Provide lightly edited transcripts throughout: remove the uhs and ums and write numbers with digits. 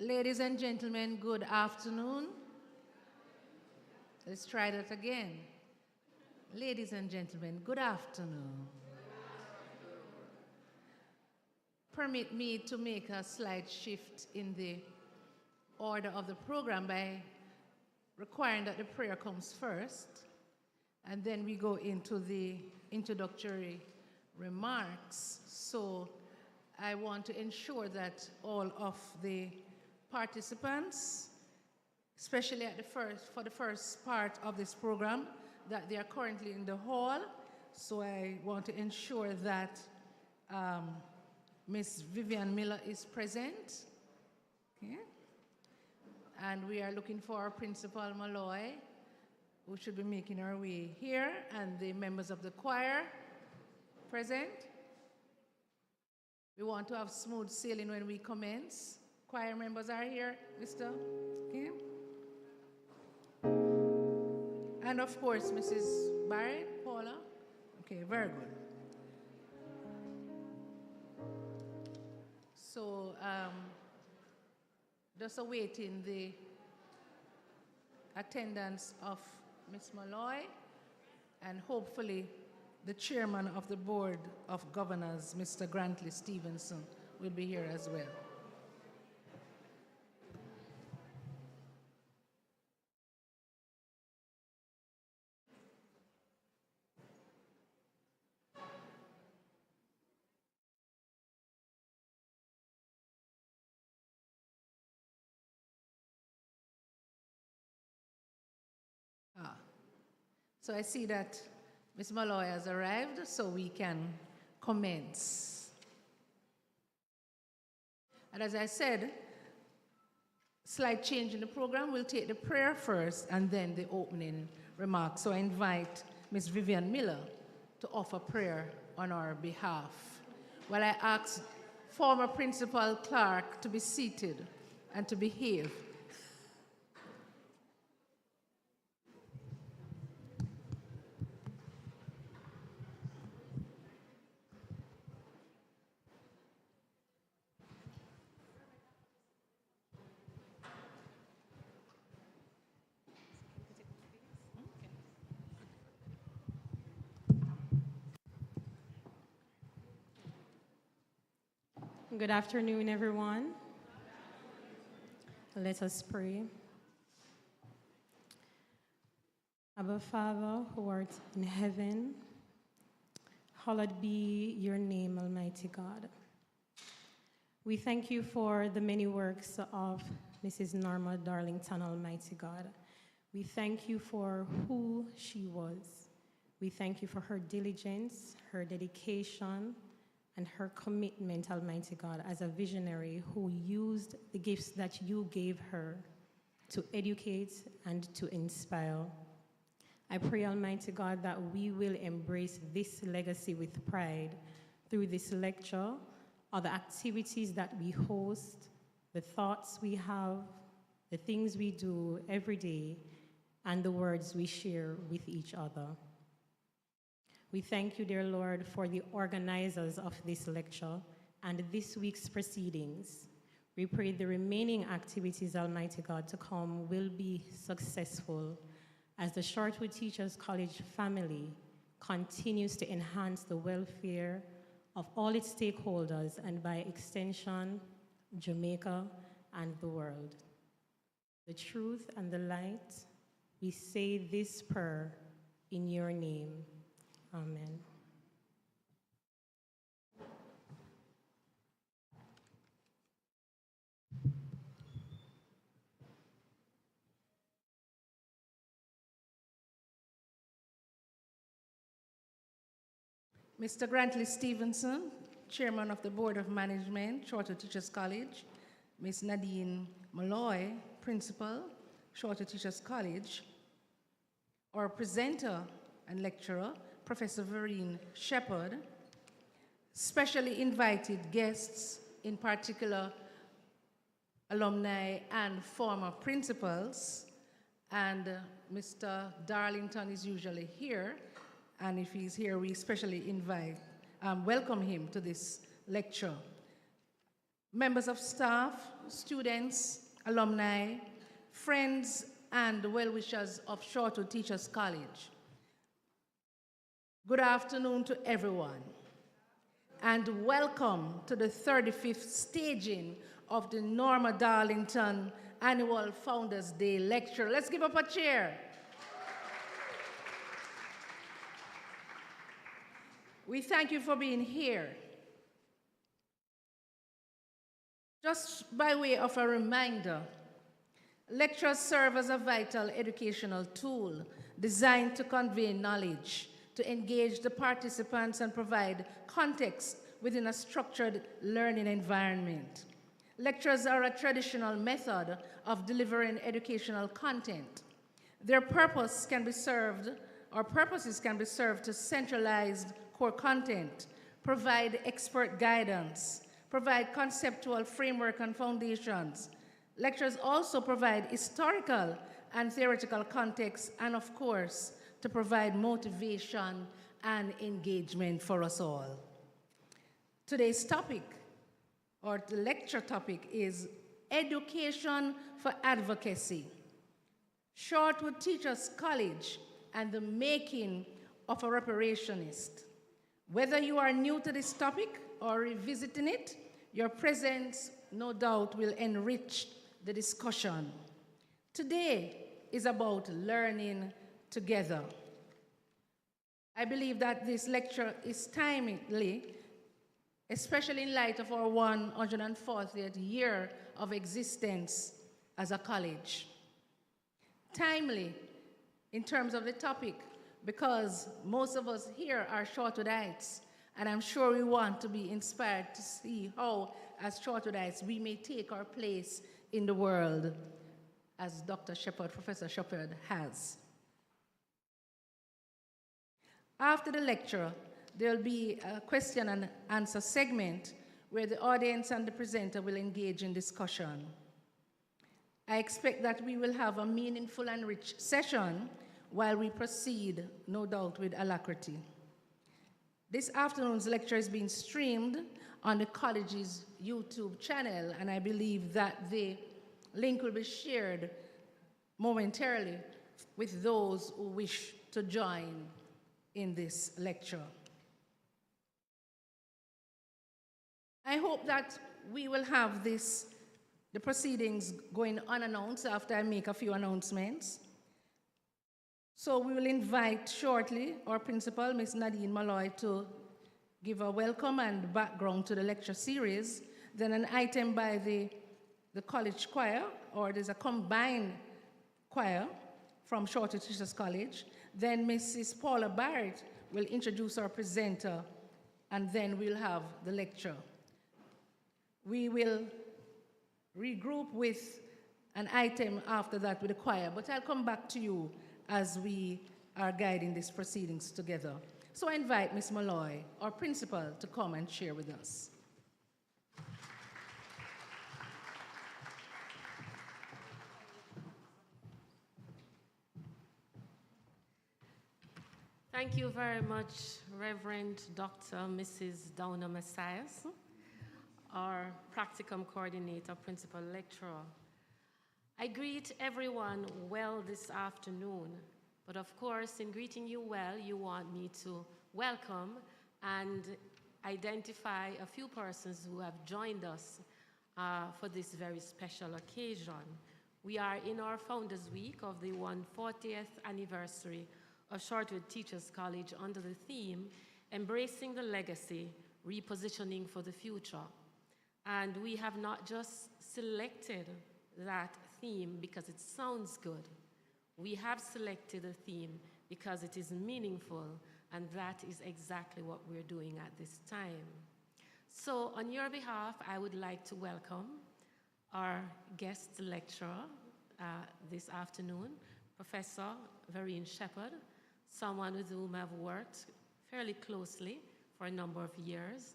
Ladies and gentlemen, good afternoon. Let's try that again. Ladies and gentlemen, good afternoon. Permit me to make a slight shift in the order of the program by requiring that the prayer comes first, and then we go into the introductory remarks. So I want to ensure that all of the participants, especially for the first part of this program, that they are currently in the hall. So I want to ensure that Ms. Vivian Miller is present. Okay. And we are looking for Principal Malloy, who should be making her way here, and the members of the choir present. We want to have smooth sailing when we commence. Choir members are here, Mr. Okay. And of course, Mrs. Barrett, Paula. Okay, very good. So, just awaiting the attendance of Ms. Malloy, and hopefully the chairman of the Board of Governors, Mr. Grantley Stevenson, will be here as well. So I see that Ms. Malloy has arrived, so we can commence. And as I said, slight change in the program. We'll take the prayer first and then the opening remarks. So I invite Ms. Vivian Miller to offer prayer on our behalf. While I ask former Principal Clark to be seated and to behave. Good afternoon, everyone. Let us pray. Abba Father, who art in heaven, hallowed be your name, Almighty God. We thank you for the many works of Mrs. Norma Darlington, Almighty God. We thank you for who she was. We thank you for her diligence, her dedication, and her commitment, Almighty God, as a visionary who used the gifts that you gave her to educate and to inspire. I pray, Almighty God, that we will embrace this legacy with pride through this lecture, or the activities that we host, the thoughts we have, the things we do every day, and the words we share with each other. We thank you, dear Lord, for the organizers of this lecture and this week's proceedings. We pray the remaining activities, Almighty God, to come will be successful as the Shortwood Teachers College family continues to enhance the welfare of all its stakeholders and, by extension, Jamaica and the world. The truth and the light, we say this prayer in your name. Amen. Mr. Grantley Stevenson, Chairman of the Board of Management, Shortwood Teachers College, Ms. Nadine Malloy, Principal, Shortwood Teachers College, our presenter and lecturer, Professor Vereen Shepherd, specially invited guests, in particular alumni and former principals, and Mr. Darlington is usually here, and if he's here, we especially welcome him to this lecture. members of staff, students, alumni, friends, and well-wishers of Shortwood Teachers College. Good afternoon to everyone, and welcome to the 35th staging of the Norma Darlington Annual Founders Day Lecture. Let's give up a cheer. We thank you for being here. Just by way of a reminder, lectures serve as a vital educational tool designed to convey knowledge, to engage the participants and provide context within a structured learning environment. Lectures are a traditional method of delivering educational content. Their purposes can be served to centralize core content, provide expert guidance, provide conceptual framework and foundations. Lectures also provide historical and theoretical context, and of course, to provide motivation and engagement for us all. Today's topic, or the lecture topic, is Education for Advocacy, Shortwood Teachers College and the Making of a Reparationist. Whether you are new to this topic or revisiting it, your presence, no doubt, will enrich the discussion. Today is about learning together. I believe that this lecture is timely, especially in light of our 140th year of existence as a college. Timely in terms of the topic, because most of us here are Shortwoodites, and I'm sure we want to be inspired to see how, as Shortwoodites, we may take our place in the world, as Dr. Shepard, Professor Shepard, has. After the lecture, there will be a question and answer segment where the audience and the presenter will engage in discussion. I expect that we will have a meaningful and rich session while we proceed, no doubt, with alacrity. This afternoon's lecture is being streamed on the college's YouTube channel, and I believe that the link will be shared momentarily with those who wish to join in this lecture. I hope that we will have the proceedings going unannounced after I make a few announcements. So we will invite shortly our principal, Ms. Nadine Malloy, to give a welcome and background to the lecture series. Then an item by the college choir, or there's a combined choir from Shortwood Teachers College. Then Mrs. Paula Barrett will introduce our presenter, and then we'll have the lecture. We will regroup with an item after that with the choir, but I'll come back to you as we are guiding these proceedings together. So I invite Ms. Malloy, our principal, to come and share with us. Thank you very much, Reverend Dr. Mrs. Downer Messias, our practicum coordinator, principal lecturer. I greet everyone well this afternoon, but of course, in greeting you well, you want me to welcome and identify a few persons who have joined us for this very special occasion. We are in our Founders Week of the 140th anniversary of Shortwood Teachers College under the theme, Embracing the Legacy, Repositioning for the Future. And we have not just selected that theme because it sounds good. We have selected a theme because it is meaningful, and that is exactly what we're doing at this time. So on your behalf, I would like to welcome our guest lecturer this afternoon, Professor Vereen Shepard, someone with whom I've worked fairly closely for a number of years.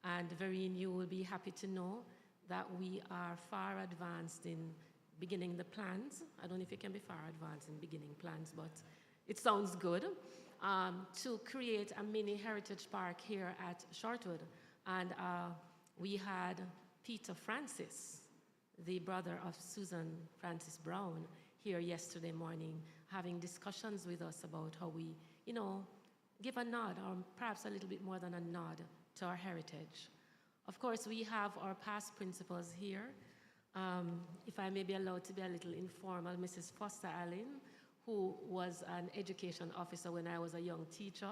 And Vereen, you will be happy to know that we are far advanced in beginning the plans. I don't know if you can be far advanced in beginning plans, but it sounds good, to create a mini heritage park here at Shortwood. And we had Peter Francis, the brother of Susan Francis Brown, here yesterday morning, having discussions with us about how we, give a nod, or perhaps a little bit more than a nod, to our heritage. Of course, we have our past principals here. If I may be allowed to be a little informal, Mrs. Foster Allen, who was an education officer when I was a young teacher,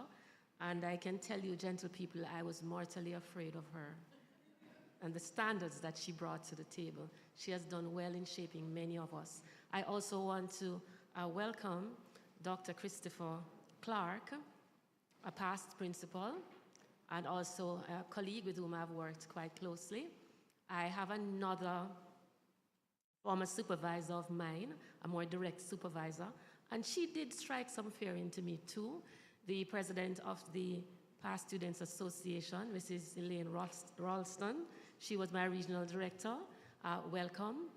and I can tell you, gentle people, I was mortally afraid of her and the standards that she brought to the table. She has done well in shaping many of us. I also want to welcome Dr. Christopher Clark, a past principal, and also a colleague with whom I've worked quite closely. I have another former supervisor of mine, a more direct supervisor, and she did strike some fear into me too. The president of the Past Students Association, Mrs. Elaine Ralston. She was my regional director. Welcome.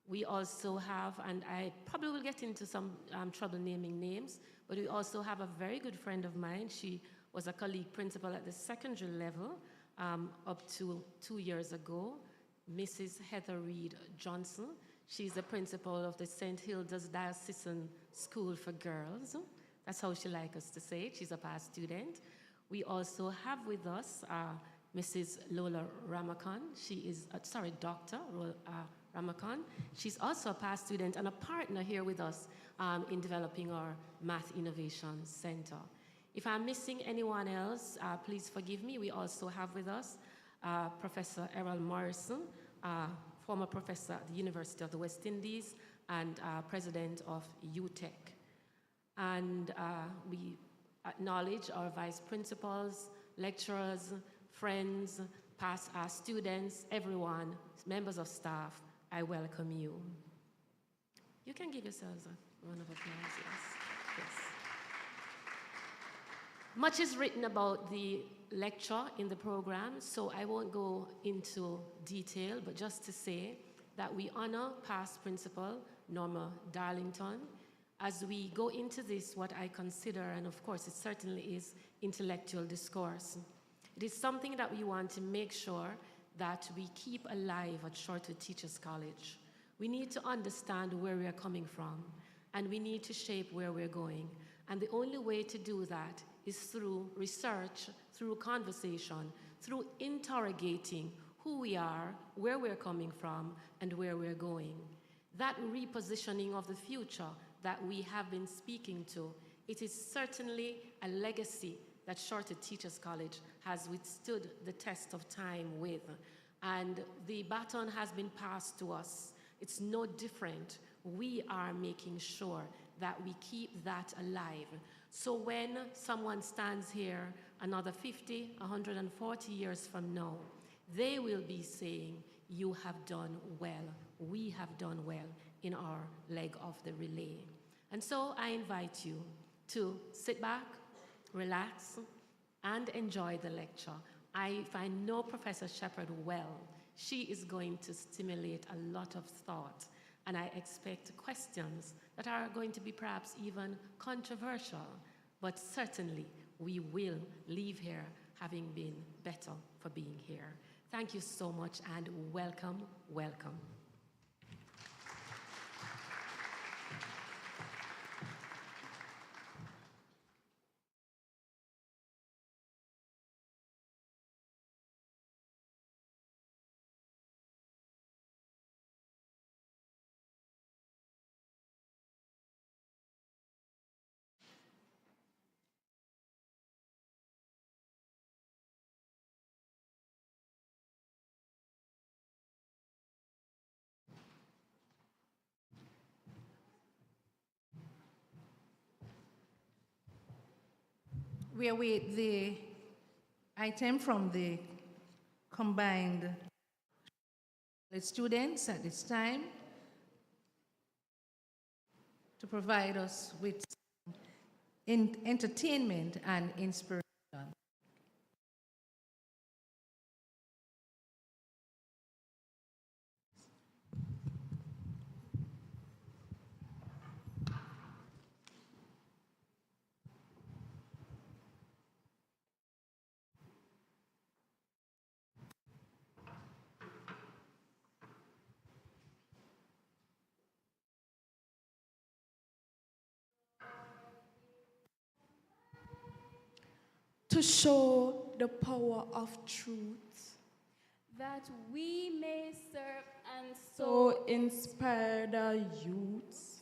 We also have, and I probably will get into some trouble naming names, but we also have a very good friend of mine. She was a colleague principal at the secondary level up to 2 years ago, Mrs. Heather Reed Johnson. She's the principal of the St. Hilda's Diocesan School for Girls. That's how she likes us to say it. She's a past student. We also have with us Mrs. Lola Ramakan. She is, Dr. Ramakan. She's also a past student and a partner here with us in developing our Math Innovation Center. If I'm missing anyone else, please forgive me. We also have with us Professor Errol Morrison, former professor at the University of the West Indies and president of UTEC. And we acknowledge our vice principals, lecturers, friends, past students, everyone, members of staff. I welcome you. You can give yourselves a round of applause, yes. Much is written about the lecture in the program, so I won't go into detail, but just to say that we honor past principal Norma Darlington as we go into this, what I consider, and of course it certainly is, intellectual discourse. It is something that we want to make sure that we keep alive at Shortwood Teachers College. We need to understand where we are coming from, and we need to shape where we're going. And the only way to do that is through research, through conversation, through interrogating who we are, where we're coming from, and where we're going. That repositioning of the future that we have been speaking to, it is certainly a legacy that Shortwood Teachers College has withstood the test of time with. And the baton has been passed to us. It's no different. We are making sure that we keep that alive. So when someone stands here another 50, 140 years from now, they will be saying, you have done well, we have done well in our leg of the relay. And so I invite you to sit back, relax, and enjoy the lecture. If I know Professor Shepherd well, she is going to stimulate a lot of thought, and I expect questions that are going to be perhaps even controversial, but certainly we will leave here having been better for being here. Thank you so much, and welcome, welcome. We await the item from the combined students at this time to provide us with entertainment and inspiration. to show the power of truth, that we may serve and so inspire the youths.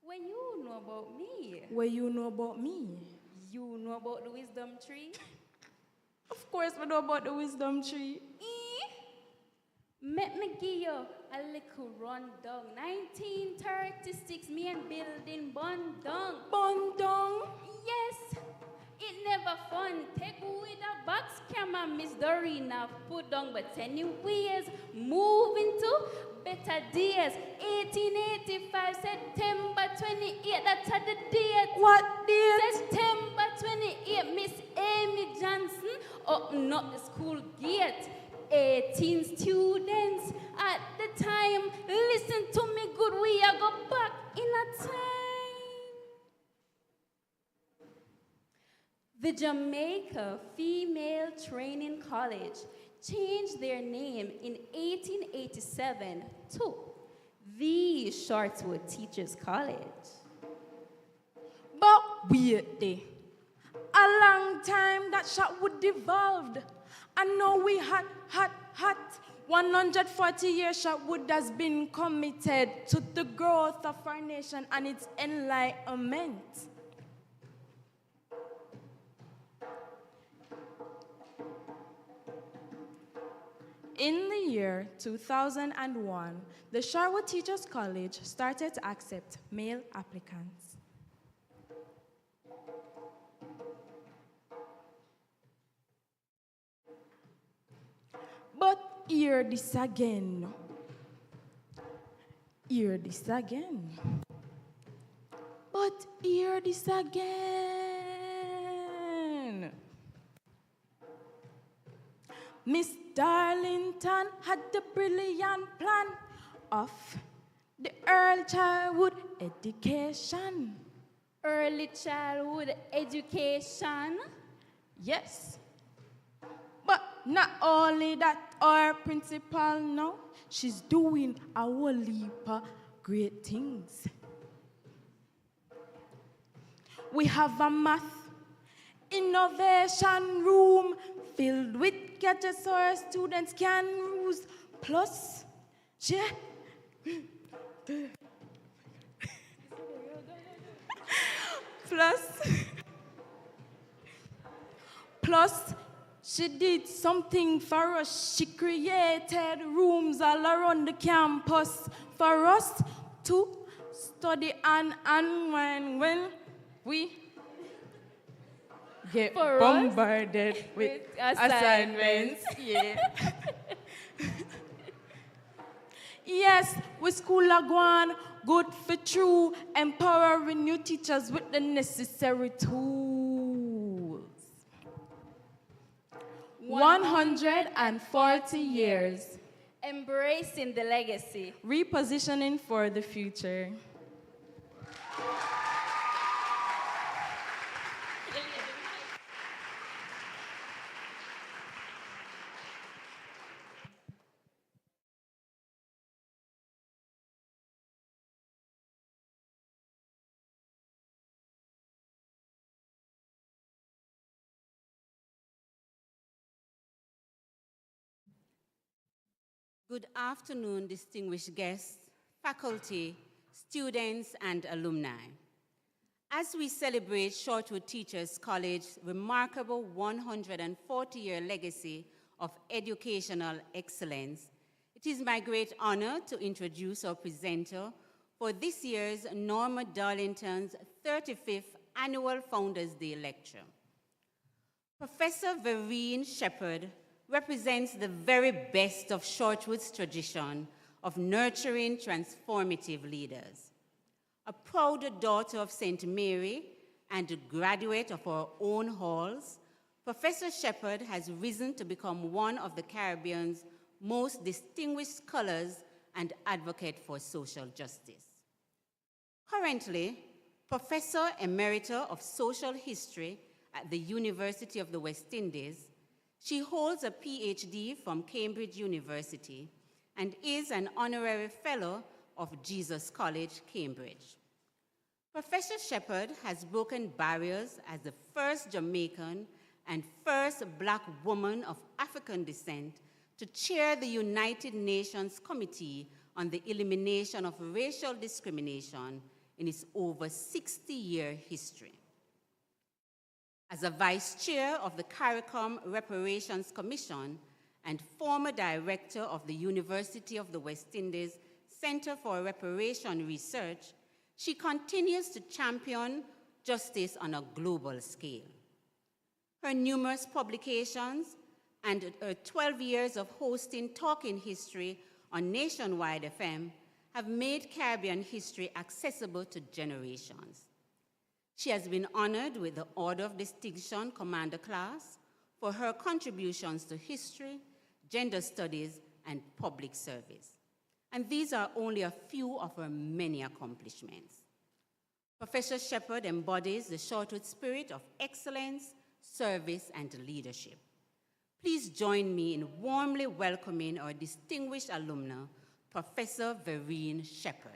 When you know about me, What you know about me? you know about the wisdom tree. Of course, we know about the wisdom tree. Let me give you a little rundown. 1936, me and building bun down. Bun down. Yes, it never fun. Take with a box camera, Miss Dorina put down. But anyways, moving to better days. 1885, September 28, that's the date. What date? September 28, Miss Amy Johnson opened up the school gate. 18 students at the time. Listen to me good, we are go back in a time. The Jamaica Female Training College changed their name in 1887 to the Shortwood Teachers College. But wait there. A long time that Shortwood devolved. And now we hot. 140 years Shortwood has been committed to the growth of our nation and its enlightenment. In the year 2001, the Shortwood Teachers College started to accept male applicants. But hear this again. Hear this again. But hear this again. Miss Darlington had the brilliant plan of the early childhood education. Early childhood education. Yes. But not only that, our principal now, she's doing a whole heap of great things. We have a math innovation room filled with gadgets our students can use. Plus, plus, she did something for us. She created rooms all around the campus for us to study and unwind when we get For bombarded us? with With assignments. Yeah. Yes, we school are going good for true, empowering new teachers with the necessary tools. 140 years. Embracing the legacy. Repositioning for the future. Good afternoon, distinguished guests, faculty, students, and alumni. As we celebrate Shortwood Teachers College's remarkable 140-year legacy of educational excellence, it is my great honor to introduce our presenter for this year's Norma Darlington's 35th Annual Founders Day Lecture. Professor Vereen Shepherd represents the very best of Shortwood's tradition of nurturing transformative leaders. A proud daughter of St. Mary and a graduate of our own halls, Professor Shepherd has risen to become one of the Caribbean's most distinguished scholars and advocate for social justice. Currently, Professor Emerita of Social History at the University of the West Indies, she holds a PhD from Cambridge University and is an honorary fellow of Jesus College, Cambridge. Professor Shepherd has broken barriers as the first Jamaican and first Black woman of African descent to chair the United Nations Committee on the Elimination of Racial Discrimination in its over 60-year history. As a vice chair of the CARICOM Reparations Commission and former director of the University of the West Indies Center for Reparation Research, she continues to champion justice on a global scale. Her numerous publications and her 12 years of hosting Talking History on Nationwide FM have made Caribbean history accessible to generations. She has been honored with the Order of Distinction Commander Class for her contributions to history, gender studies, and public service. And these are only a few of her many accomplishments. Professor Shepherd embodies the Shortwood spirit of excellence, service, and leadership. Please join me in warmly welcoming our distinguished alumna, Professor Vereen Shepherd.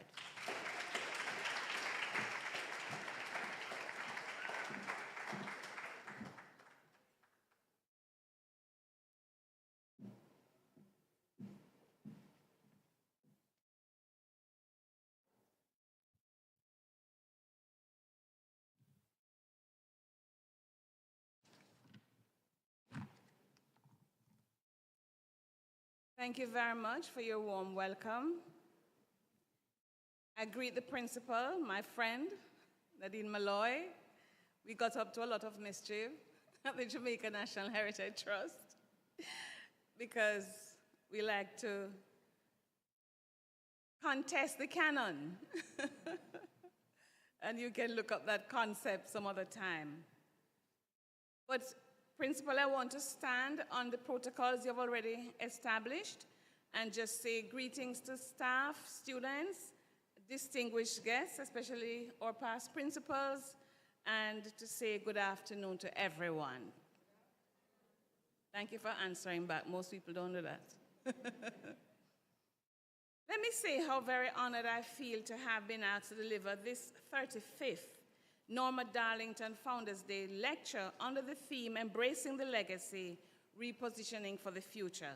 Thank you very much for your warm welcome. I greet the principal, my friend, Nadine Malloy. We got up to a lot of mischief at the Jamaica National Heritage Trust because we like to contest the canon. And you can look up that concept some other time. But Principal, I want to stand on the protocols you've already established and just say greetings to staff, students, distinguished guests, especially our past principals, and to say good afternoon to everyone. Thank you for answering back. Most people don't do that. Let me say how very honored I feel to have been asked to deliver this 35th Norma Darlington Founders Day lecture under the theme Embracing the Legacy, Repositioning for the Future.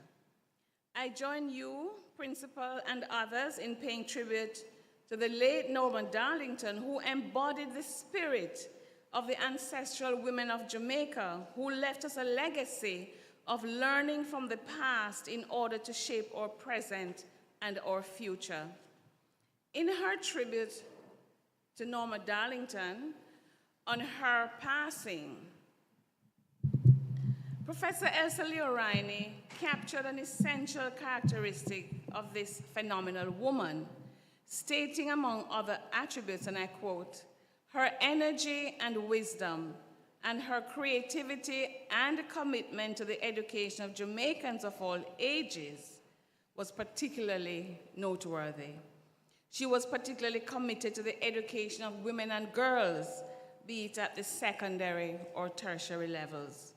I join you, principal, and others in paying tribute to the late Norma Darlington, who embodied the spirit of the ancestral women of Jamaica, who left us a legacy of learning from the past in order to shape our present and our future. In her tribute to Norma Darlington, on her passing, Professor Elsa Leorini captured an essential characteristic of this phenomenal woman, stating among other attributes, and I quote, "Her energy and wisdom and her creativity and commitment to the education of Jamaicans of all ages was particularly noteworthy. She was particularly committed to the education of women and girls, be it at the secondary or tertiary levels.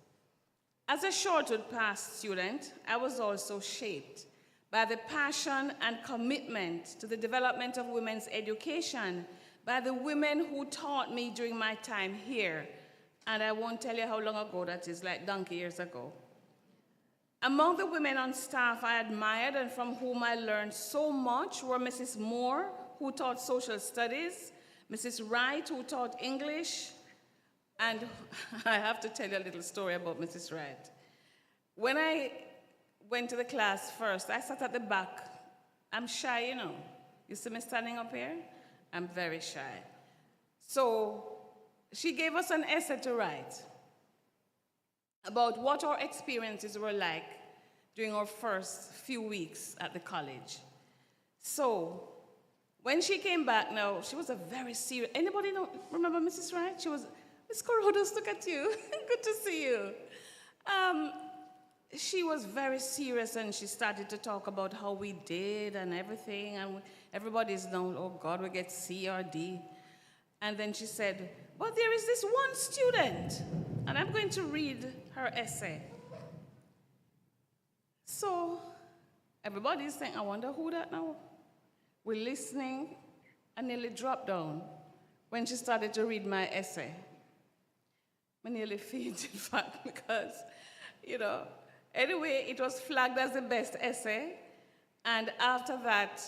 As a Shortwood past student, I was also shaped by the passion and commitment to the development of women's education by the women who taught me during my time here. And I won't tell you how long ago that is, like donkey years ago. Among the women on staff I admired and from whom I learned so much were Mrs. Moore, who taught social studies, Mrs. Wright, who taught English, and I have to tell you a little story about Mrs. Wright. When I went to the class first, I sat at the back. I'm shy, you know. You see me standing up here? I'm very shy. So she gave us an essay to write about what our experiences were like during our first few weeks at the college. So when she came back now, she was a very serious, anybody remember Mrs. Wright? She was, Miss Corodos, look at you. Good to see you. She was very serious and she started to talk about how we did and everything. And everybody's known, oh God, we get C or D. And then she said, but there is this one student, and I'm going to read her essay. So everybody's saying, I wonder who that now? We're listening. I nearly dropped down when she started to read my essay. I nearly fainted, in fact, because, anyway, it was flagged as the best essay. And after that,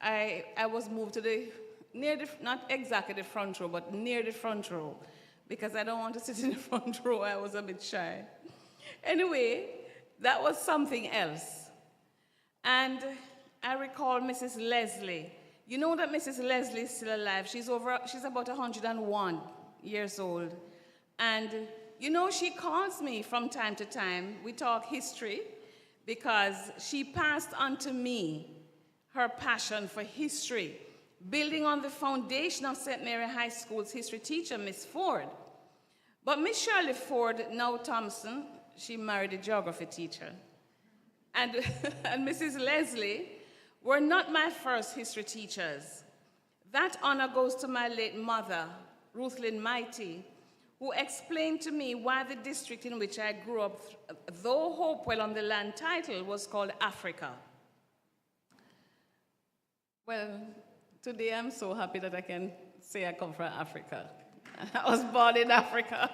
I was moved to not exactly the front row, but near the front row, because I don't want to sit in the front row. I was a bit shy. Anyway, that was something else. And I recall Mrs. Leslie. You know that Mrs. Leslie is still alive. She's about 101 years old. And she calls me from time to time. We talk history because she passed on to me her passion for history, building on the foundation of St. Mary High School's history teacher, Miss Ford. But Miss Shirley Ford, now Thompson, she married a geography teacher. And, and Mrs. Leslie were not my first history teachers. That honor goes to my late mother, Ruth Lynn Mighty, who explained to me why the district in which I grew up, though Hopewell on the land title, was called Africa. Well, today I'm so happy that I can say I come from Africa. I was born in Africa.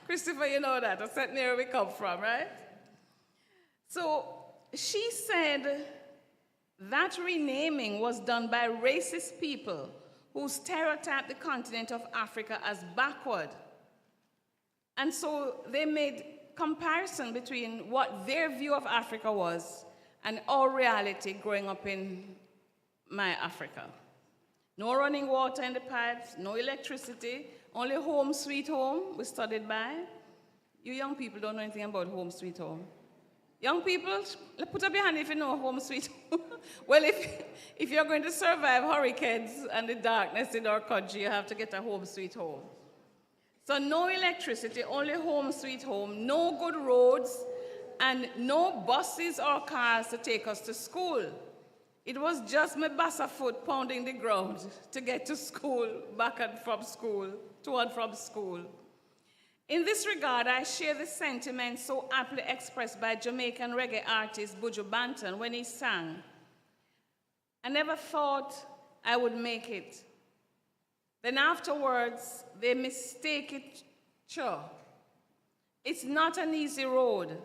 Christopher, you know that. That's where we come from, right? So she said that renaming was done by racist people who stereotyped the continent of Africa as backward. And so they made comparison between what their view of Africa was and our reality growing up in my Africa. No running water in the pipes, no electricity, only home sweet home we studied by. You young people don't know anything about home sweet home. Young people, put up your hand if you know home sweet home. Well, if you're going to survive hurricanes and the darkness in our country, you have to get a home sweet home. So no electricity, only home sweet home, no good roads, and no buses or cars to take us to school. It was just my bassa foot pounding the ground to get to school, back and from school, to and from school. In this regard, I share the sentiment so aptly expressed by Jamaican reggae artist Buju Banton when he sang, "I never thought I would make it. Then afterwards, they mistake it sure. It's not an easy road,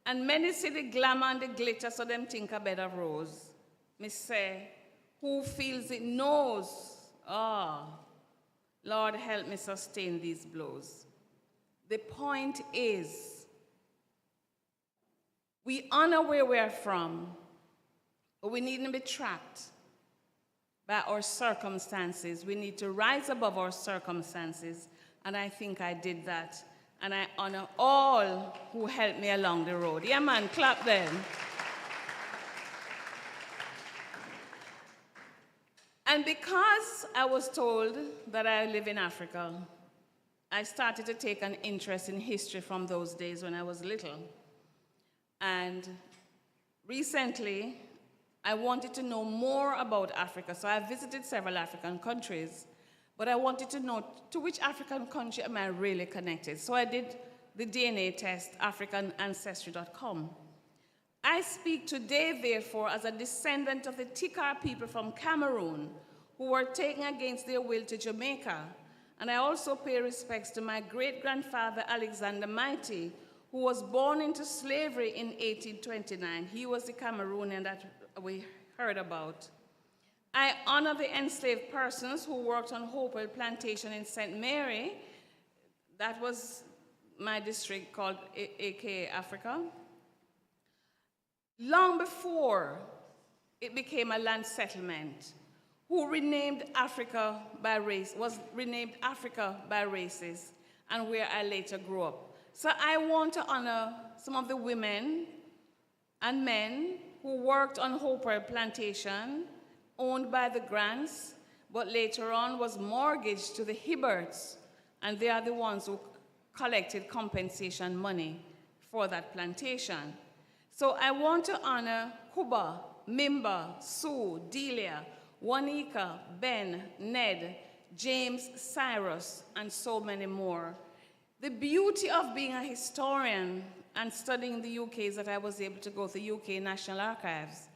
and many see the glamour and the glitter, so them think a bed of rose. Me say, who feels it knows. Lord, help me sustain these blows." The point is, we honor where we're from, but we needn't be trapped by our circumstances. We need to rise above our circumstances, and I think I did that. And I honor all who helped me along the road. Yeah, man, clap them. And because I was told that I live in Africa, I started to take an interest in history from those days when I was little. And recently, I wanted to know more about Africa. So I visited several African countries, but I wanted to know to which African country am I really connected. So I did the DNA test, AfricanAncestry.com. I speak today, therefore, as a descendant of the Tikar people from Cameroon who were taken against their will to Jamaica. And I also pay respects to my great-grandfather, Alexander Mighty, who was born into slavery in 1829. He was the Cameroonian that we heard about. I honor the enslaved persons who worked on Hopewell Plantation in St. Mary. That was my district called AKA Africa. Long before it became a land settlement, who renamed Africa by race, was renamed Africa by races, and where I later grew up. So I want to honor some of the women and men who worked on Hopewell Plantation, owned by the Grants, but later on was mortgaged to the Hibberts, and they are the ones who collected compensation money for that plantation. So I want to honor Kuba, Mimba, Sue, Delia, Wanika, Ben, Ned, James, Cyrus, and so many more. The beauty of being a historian and studying the UK is that I was able to go to the UK National Archives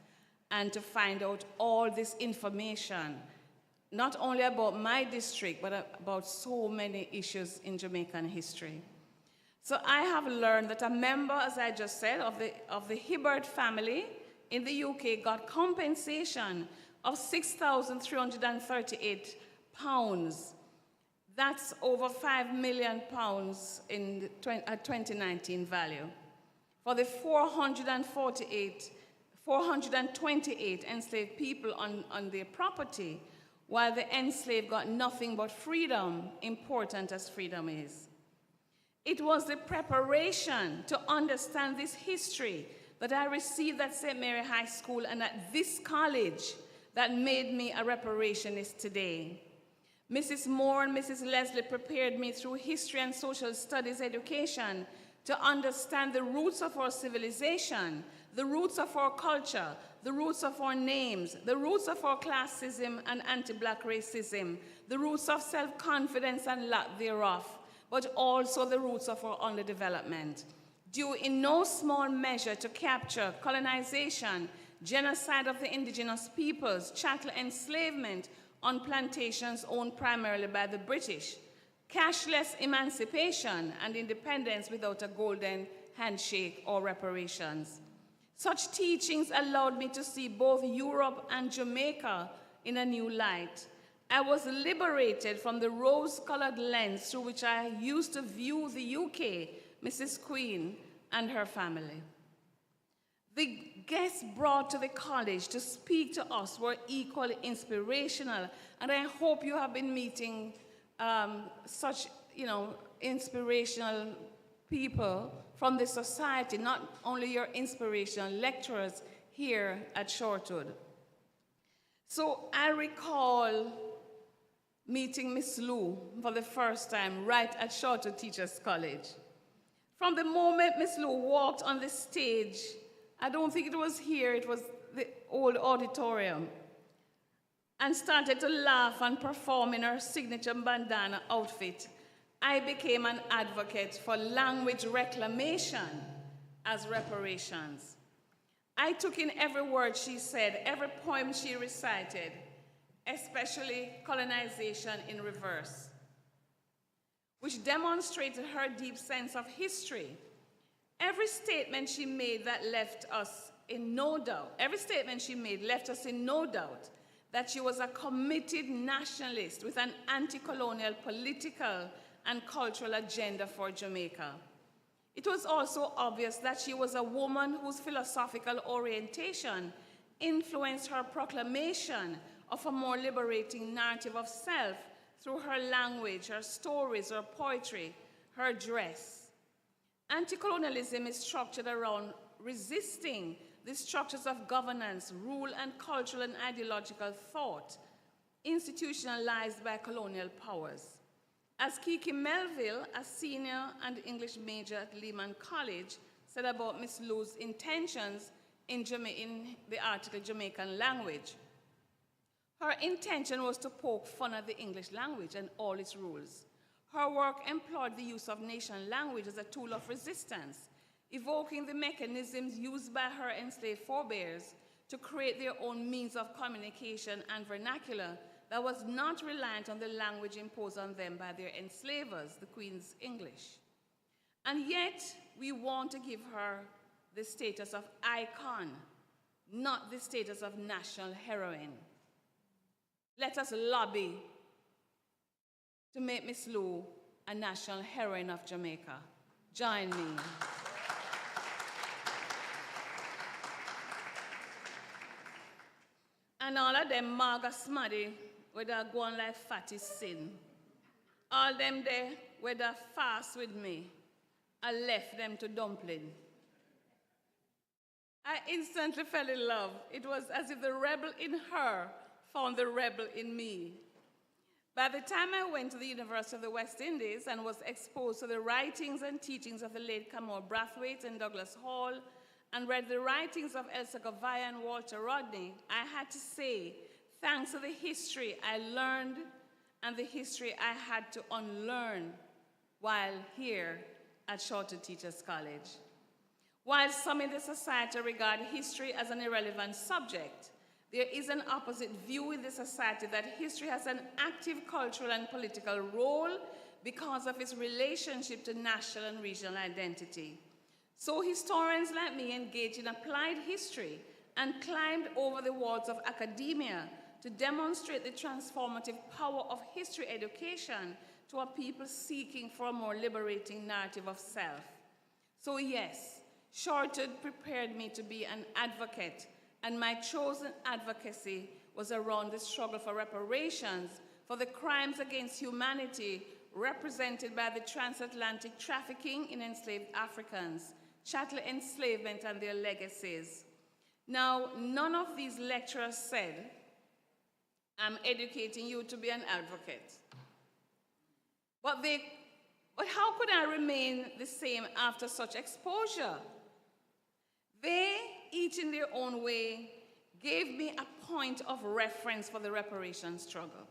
and to find out all this information, not only about my district, but about so many issues in Jamaican history. So I have learned that a member, as I just said, of the Hibbert family in the UK got compensation of £6,338. That's over £5 million in 2019 value. For the 428 enslaved people on their property, while the enslaved got nothing but freedom, important as freedom is. It was the preparation to understand this history that I received at St. Mary High School and at this college that made me a reparationist today. Mrs. Moore and Mrs. Leslie prepared me through history and social studies education to understand the roots of our civilization, the roots of our culture, the roots of our names, the roots of our classism and anti-black racism, the roots of self-confidence and lack thereof, but also the roots of our underdevelopment, due in no small measure to capture, colonization, genocide of the indigenous peoples, chattel enslavement on plantations owned primarily by the British, cashless emancipation and independence without a golden handshake or reparations. Such teachings allowed me to see both Europe and Jamaica in a new light. I was liberated from the rose-colored lens through which I used to view the UK, Mrs. Queen, and her family. The guests brought to the college to speak to us were equally inspirational, and I hope you have been meeting such, inspirational people from the society, not only your inspirational lecturers here at Shortwood. So I recall meeting Miss Lou for the first time right at Shortwood Teachers College. From the moment Miss Lou walked on the stage, I don't think it was here, it was the old auditorium, and started to laugh and perform in her signature bandana outfit, I became an advocate for language reclamation as reparations. I took in every word she said, every poem she recited, especially Colonization in Reverse, which demonstrated her deep sense of history. Every statement she made that left us in no doubt, that she was a committed nationalist with an anti-colonial political and cultural agenda for Jamaica. It was also obvious that she was a woman whose philosophical orientation influenced her proclamation of a more liberating narrative of self through her language, her stories, her poetry, her dress. Anti-colonialism is structured around resisting the structures of governance, rule, and cultural and ideological thought institutionalized by colonial powers. As Kiki Melville, a senior and English major at Lehman College, said about Miss Lou's intentions in the article Jamaican Language, her intention was to poke fun at the English language and all its rules. Her work employed the use of nation language as a tool of resistance, evoking the mechanisms used by her enslaved forebears to create their own means of communication and vernacular that was not reliant on the language imposed on them by their enslavers, the Queen's English. And yet, we want to give her the status of icon, not the status of national heroine. Let us lobby to make Miss Lou a national heroine of Jamaica. Join me. And all of them maga smaddy, where they go on like fatty sin. All them there, where they fast with me, I left them to dumpling. I instantly fell in love. It was as if the rebel in her found the rebel in me. By the time I went to the University of the West Indies and was exposed to the writings and teachings of the late Camille Brathwaite and Douglas Hall, and read the writings of Elsa Gavaya and Walter Rodney, I had to say, thanks to the history I learned and the history I had to unlearn while here at Shortwood Teachers College. While some in the society regard history as an irrelevant subject, there is an opposite view in the society that history has an active cultural and political role because of its relationship to national and regional identity. So historians like me engaged in applied history and climbed over the walls of academia to demonstrate the transformative power of history education to a people seeking for a more liberating narrative of self. So yes, Shortwood prepared me to be an advocate, and my chosen advocacy was around the struggle for reparations for the crimes against humanity represented by the transatlantic trafficking in enslaved Africans, chattel enslavement and their legacies. Now, none of these lecturers said, I'm educating you to be an advocate. But how could I remain the same after such exposure? They, each in their own way, gave me a point of reference for the reparations struggle.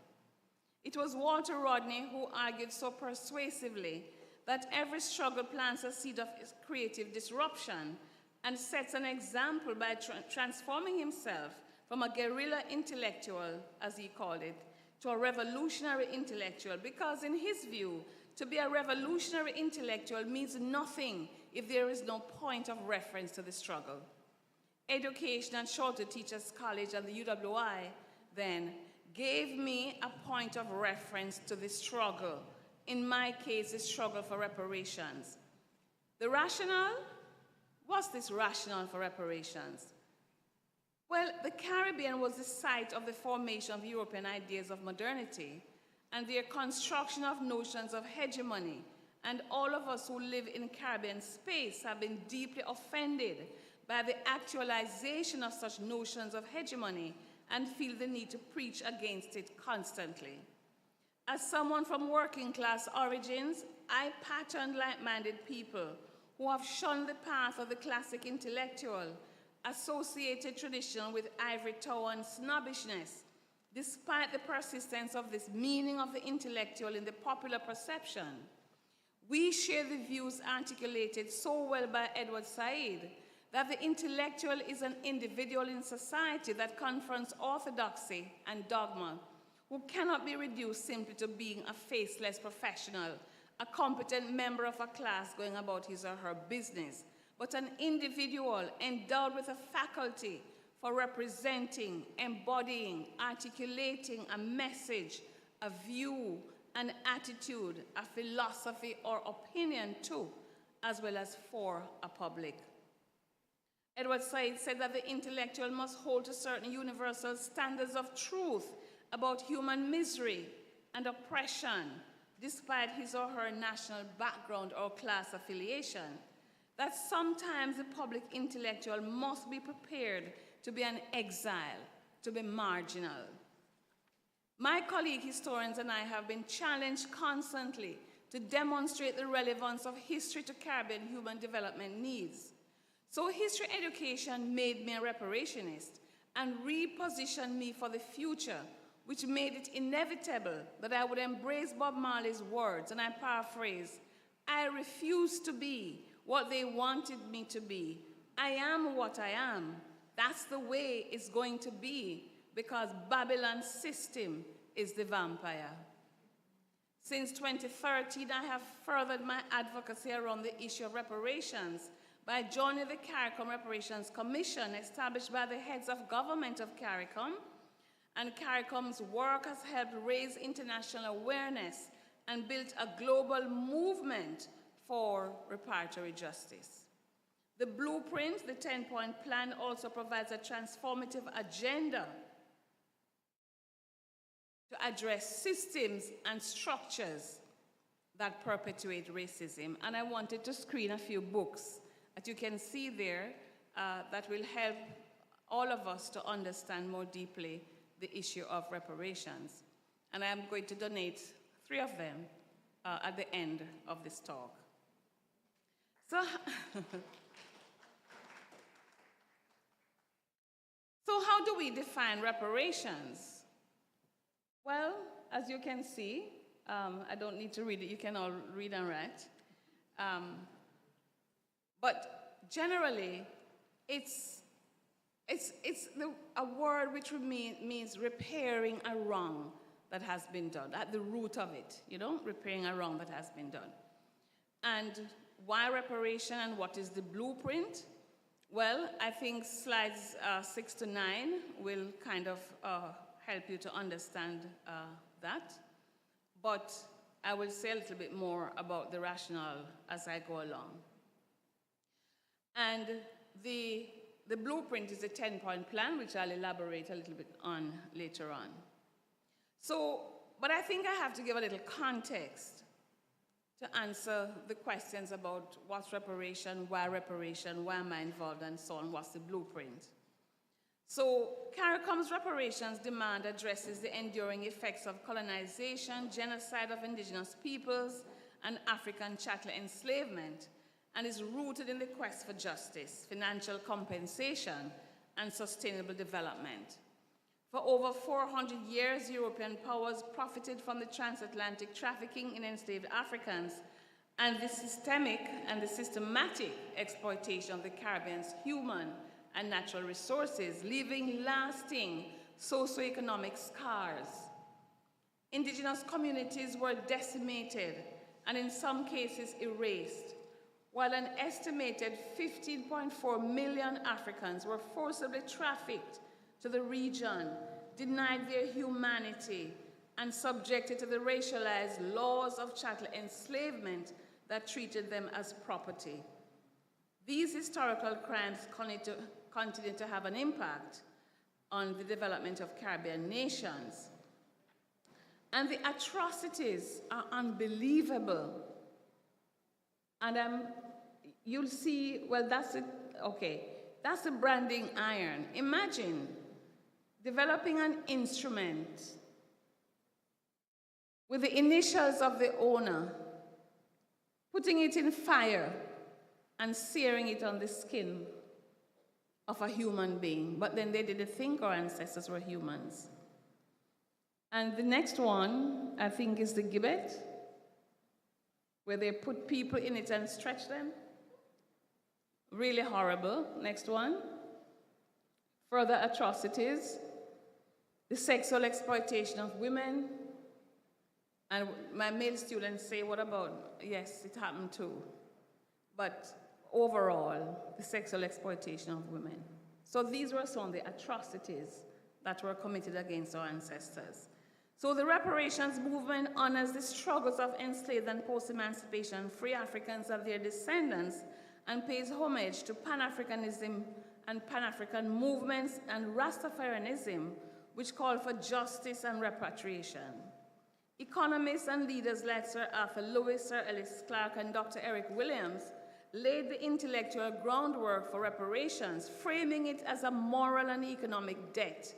It was Walter Rodney who argued so persuasively that every struggle plants a seed of creative disruption and sets an example by transforming himself from a guerrilla intellectual, as he called it, to a revolutionary intellectual, because in his view, to be a revolutionary intellectual means nothing if there is no point of reference to the struggle. Education at Shortwood Teachers College and the UWI then gave me a point of reference to the struggle. In my case, the struggle for reparations. The rationale? What's this rationale for reparations? Well, the Caribbean was the site of the formation of European ideas of modernity and their construction of notions of hegemony. And all of us who live in Caribbean space have been deeply offended by the actualization of such notions of hegemony and feel the need to preach against it constantly. As someone from working class origins, I patterned like-minded people who have shunned the path of the classic intellectual, associated tradition with ivory tower and snobbishness, despite the persistence of this meaning of the intellectual in the popular perception. We share the views articulated so well by Edward Said that the intellectual is an individual in society that confronts orthodoxy and dogma, who cannot be reduced simply to being a faceless professional, a competent member of a class going about his or her business, but an individual endowed with a faculty for representing, embodying, articulating a message, a view, an attitude, a philosophy or opinion too, as well as for a public. Edward Said said that the intellectual must hold to certain universal standards of truth about human misery and oppression, despite his or her national background or class affiliation, that sometimes the public intellectual must be prepared to be an exile, to be marginal. My colleague historians and I have been challenged constantly to demonstrate the relevance of history to Caribbean human development needs. So history education made me a reparationist and repositioned me for the future, which made it inevitable that I would embrace Bob Marley's words, and I paraphrase, I refuse to be what they wanted me to be. I am what I am. That's the way it's going to be, because Babylon's system is the vampire. Since 2013, I have furthered my advocacy around the issue of reparations by joining the CARICOM Reparations Commission established by the heads of government of CARICOM, and CARICOM's work has helped raise international awareness and built a global movement for reparatory justice. The blueprint, the 10-point plan, also provides a transformative agenda to address systems and structures that perpetuate racism. And I wanted to screen a few books that you can see there that will help all of us to understand more deeply the issue of reparations. And I'm going to donate 3 of them at the end of this talk. So, so how do we define reparations? Well, as you can see, I don't need to read it, you can all read and write. But generally, it's a word which means repairing a wrong that has been done, at the root of it, repairing a wrong that has been done. And why reparation and what is the blueprint? Well, I think slides 6 to 9 will kind of help you to understand that. But I will say a little bit more about the rationale as I go along. And the blueprint is a 10-point plan, which I'll elaborate a little bit on later on. So, but I think I have to give a little context to answer the questions about what's reparation, why am I involved, and so on, what's the blueprint. So CARICOM's reparations demand addresses the enduring effects of colonization, genocide of indigenous peoples, and African chattel enslavement, and is rooted in the quest for justice, financial compensation, and sustainable development. For over 400 years, European powers profited from the transatlantic trafficking in enslaved Africans and the systematic exploitation of the Caribbean's human and natural resources, leaving lasting socioeconomic scars. Indigenous communities were decimated and in some cases erased, while an estimated 15.4 million Africans were forcibly trafficked to the region, denied their humanity, and subjected to the racialized laws of chattel enslavement that treated them as property. These historical crimes continue to have an impact on the development of Caribbean nations. And the atrocities are unbelievable. And you'll see, well, that's it, okay. That's the branding iron. Imagine developing an instrument with the initials of the owner, putting it in fire and searing it on the skin of a human being. But then they didn't think our ancestors were humans. And the next one, I think, is the gibbet, where they put people in it and stretch them. Really horrible. Next one. Further atrocities. The sexual exploitation of women. And my male students say, what about, yes, it happened too. But overall, the sexual exploitation of women. So these were some of the atrocities that were committed against our ancestors. So the reparations movement honors the struggles of enslaved and post-emancipation free Africans and their descendants and pays homage to Pan-Africanism and Pan-African movements and Rastafarianism, which call for justice and repatriation. Economists and leaders like Sir Arthur Lewis, Sir Ellis Clark, and Dr. Eric Williams laid the intellectual groundwork for reparations, framing it as a moral and economic debt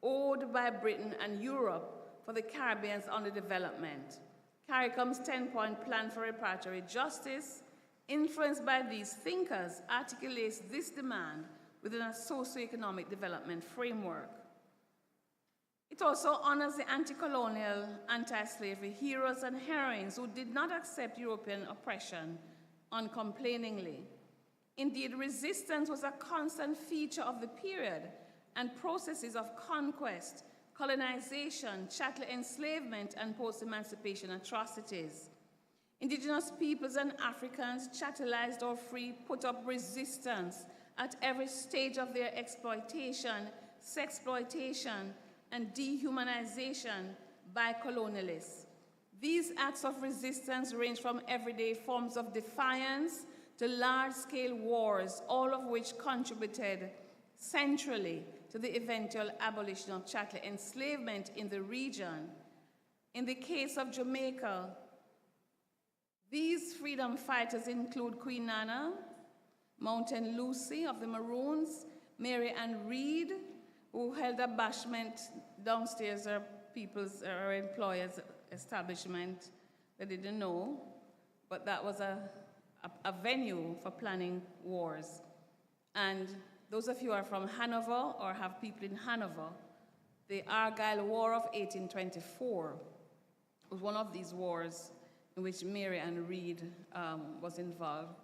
owed by Britain and Europe for the Caribbean's underdevelopment. CARICOM's 10-point plan for reparatory justice, influenced by these thinkers, articulates this demand within a socioeconomic development framework. It also honors the anti-colonial, anti-slavery heroes and heroines who did not accept European oppression uncomplainingly. Indeed, resistance was a constant feature of the period, and processes of conquest, colonization, chattel enslavement, and post-emancipation atrocities. Indigenous peoples and Africans, chattelized or free, put up resistance at every stage of their exploitation, sexploitation, and dehumanization by colonialists. These acts of resistance range from everyday forms of defiance to large-scale wars, all of which contributed centrally to the eventual abolition of chattel enslavement in the region. In the case of Jamaica, these freedom fighters include Queen Nana, Mountain Lucy of the Maroons, Mary Ann Reid, who held a bashment downstairs her employers' establishment. They didn't know, but that was a venue for planning wars. And those of you who are from Hanover or have people in Hanover, the Argyle War of 1824 was one of these wars in which Mary Ann Reid was involved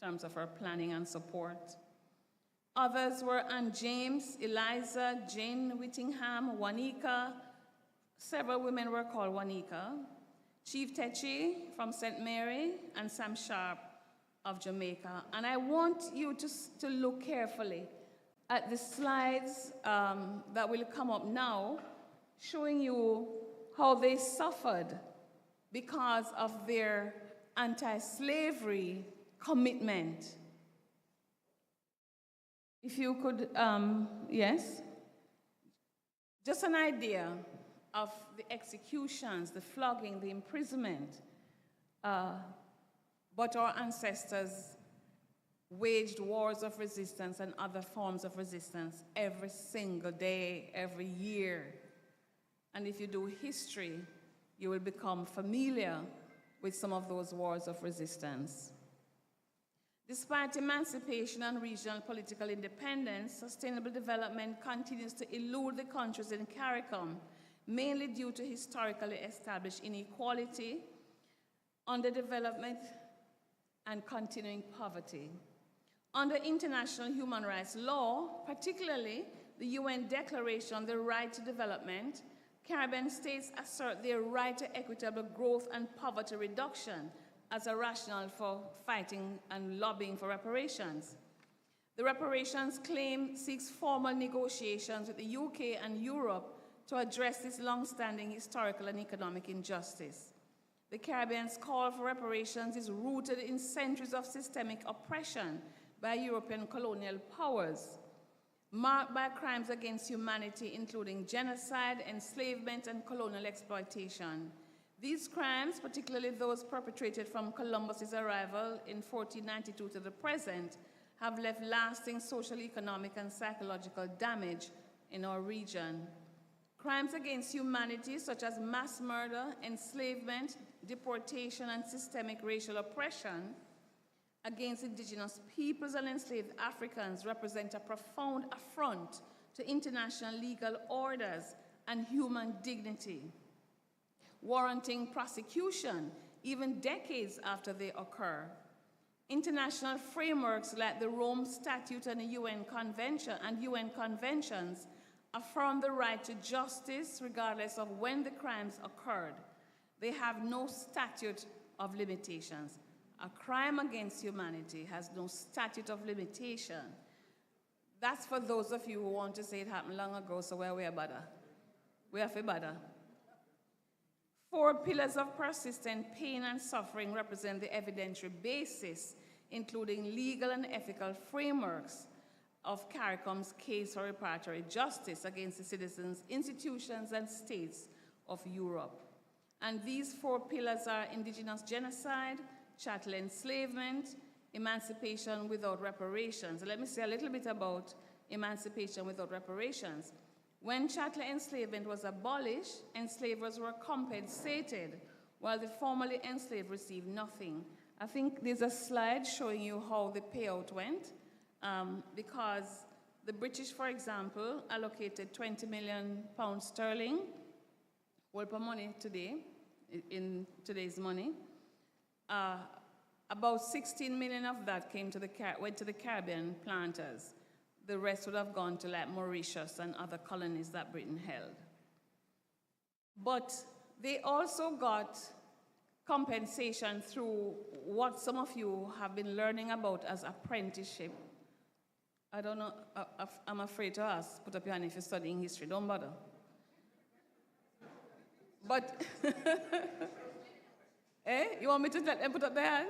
in terms of her planning and support. Others were Ann James, Eliza, Jane Whittingham, Wanika. Several women were called Wanika. Chief Techi from St. Mary, and Sam Sharp of Jamaica. And I want you to look carefully at the slides that will come up now, showing you how they suffered because of their anti-slavery commitment. If you could, yes? Just an idea of the executions, the flogging, the imprisonment. But our ancestors waged wars of resistance and other forms of resistance every single day, every year. And if you do history, you will become familiar with some of those wars of resistance. Despite emancipation and regional political independence, sustainable development continues to elude the countries in CARICOM, mainly due to historically established inequality, underdevelopment, and continuing poverty. Under international human rights law, particularly the UN Declaration on the Right to Development, Caribbean states assert their right to equitable growth and poverty reduction as a rationale for fighting and lobbying for reparations. The reparations claim seeks formal negotiations with the UK and Europe to address this long-standing historical and economic injustice. The Caribbean's call for reparations is rooted in centuries of systemic oppression by European colonial powers, marked by crimes against humanity, including genocide, enslavement, and colonial exploitation. These crimes, particularly those perpetrated from Columbus's arrival in 1492 to the present, have left lasting social, economic, and psychological damage in our region. Crimes against humanity, such as mass murder, enslavement, deportation, and systemic racial oppression against indigenous peoples and enslaved Africans, represent a profound affront to international legal orders and human dignity, warranting prosecution even decades after they occur. International frameworks like the Rome Statute and the UN conventions affirm the right to justice regardless of when the crimes occurred. They have no statute of limitations. A crime against humanity has no statute of limitation. That's for those of you who want to say it happened long ago, so where we are better. We have to better. 4 pillars of persistent pain and suffering represent the evidentiary basis, including legal and ethical frameworks of CARICOM's case for reparatory justice against the citizens, institutions, and states of Europe. And these 4 pillars are indigenous genocide, chattel enslavement, emancipation without reparations. Let me say a little bit about emancipation without reparations. When chattel enslavement was abolished, enslavers were compensated, while the formerly enslaved received nothing. I think there's a slide showing you how the payout went, because the British, for example, allocated £20 million sterling, worth of money today, in today's money. About 16 million of that went to the Caribbean planters. The rest would have gone to like Mauritius and other colonies that Britain held. But they also got compensation through what some of you have been learning about as apprenticeship. I don't know, I'm afraid to ask, put up your hand if you're studying history, don't bother. But, you want me to let them put up their hand?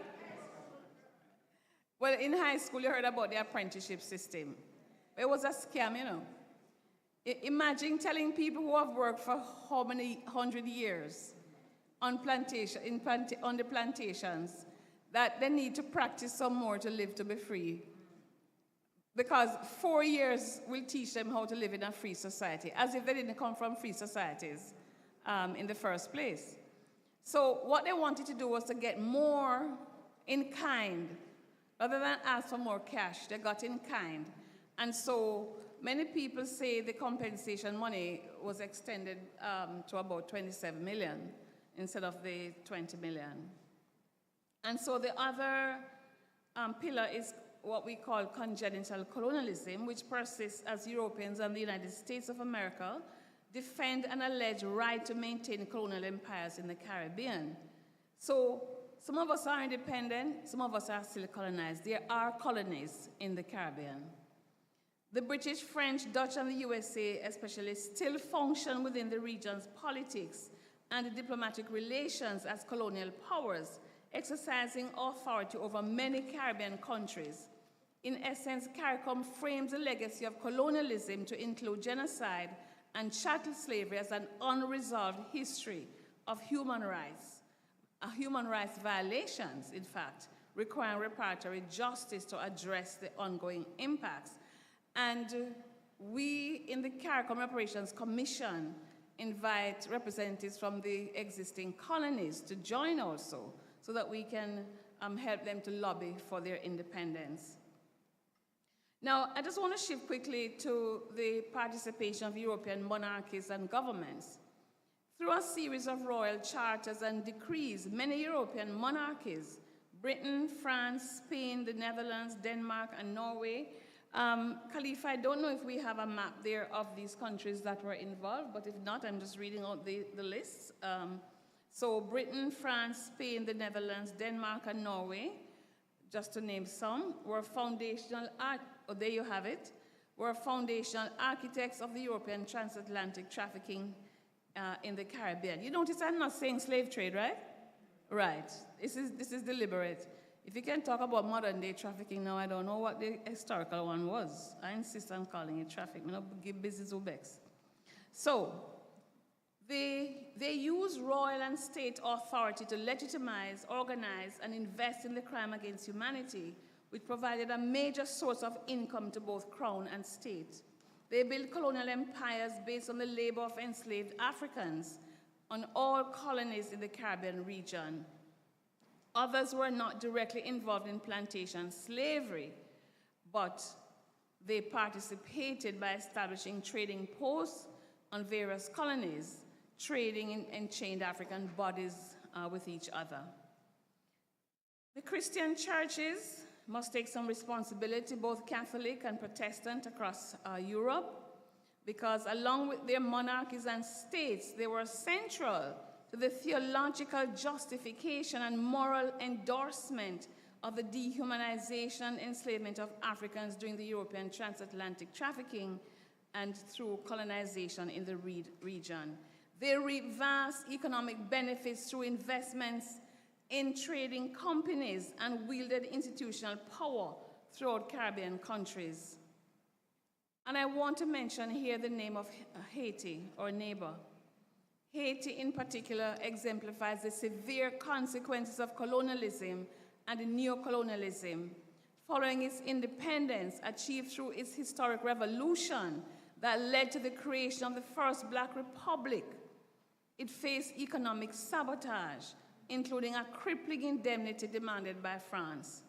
Well, in high school, you heard about the apprenticeship system. It was a scam, you know. Imagine telling people who have worked for how many 100 years on the plantations that they need to practice some more to live to be free. Because 4 years will teach them how to live in a free society, as if they didn't come from free societies in the first place. So what they wanted to do was to get more in kind. Rather than ask for more cash, they got in kind. And so many people say the compensation money was extended to about 27 million instead of the 20 million. And so the other pillar is what we call congenital colonialism, which persists as Europeans and the United States of America defend an alleged right to maintain colonial empires in the Caribbean. So some of us are independent, some of us are still colonized. There are colonies in the Caribbean. The British, French, Dutch, and the USA especially still function within the region's politics and diplomatic relations as colonial powers, exercising authority over many Caribbean countries. In essence, CARICOM frames the legacy of colonialism to include genocide and chattel slavery as an unresolved history of human rights violations, in fact, requiring reparatory justice to address the ongoing impacts. And we in the CARICOM Reparations Commission invite representatives from the existing colonies to join also, so that we can help them to lobby for their independence. Now, I just want to shift quickly to the participation of European monarchies and governments. Through a series of royal charters and decrees, many European monarchies, Britain, France, Spain, the Netherlands, Denmark, and Norway. Khalifa, I don't know if we have a map there of these countries that were involved, but if not, I'm just reading out the lists. So Britain, France, Spain, the Netherlands, Denmark, and Norway, just to name some, were foundational, there you have it, were foundational architects of the European transatlantic trafficking in the Caribbean. You notice I'm not saying slave trade, right? Right. This is deliberate. If you can talk about modern day trafficking now, I don't know what the historical one was. I insist on calling it trafficking. I don't give business ubex. So, they use royal and state authority to legitimize, organize, and invest in the crime against humanity, which provided a major source of income to both crown and state. They built colonial empires based on the labor of enslaved Africans on all colonies in the Caribbean region. Others were not directly involved in plantation slavery, but they participated by establishing trading posts on various colonies, trading in enchained African bodies with each other. The Christian churches must take some responsibility, both Catholic and Protestant across Europe, because along with their monarchies and states, they were central to the theological justification and moral endorsement of the dehumanization, enslavement of Africans during the European transatlantic trafficking and through colonization in the region. They reap vast economic benefits through investments in trading companies and wielded institutional power throughout Caribbean countries. And I want to mention here the name of Haiti, our neighbor. Haiti in particular exemplifies the severe consequences of colonialism and neocolonialism following its independence achieved through its historic revolution that led to the creation of the first Black Republic. It faced economic sabotage, including a crippling indemnity demanded by France.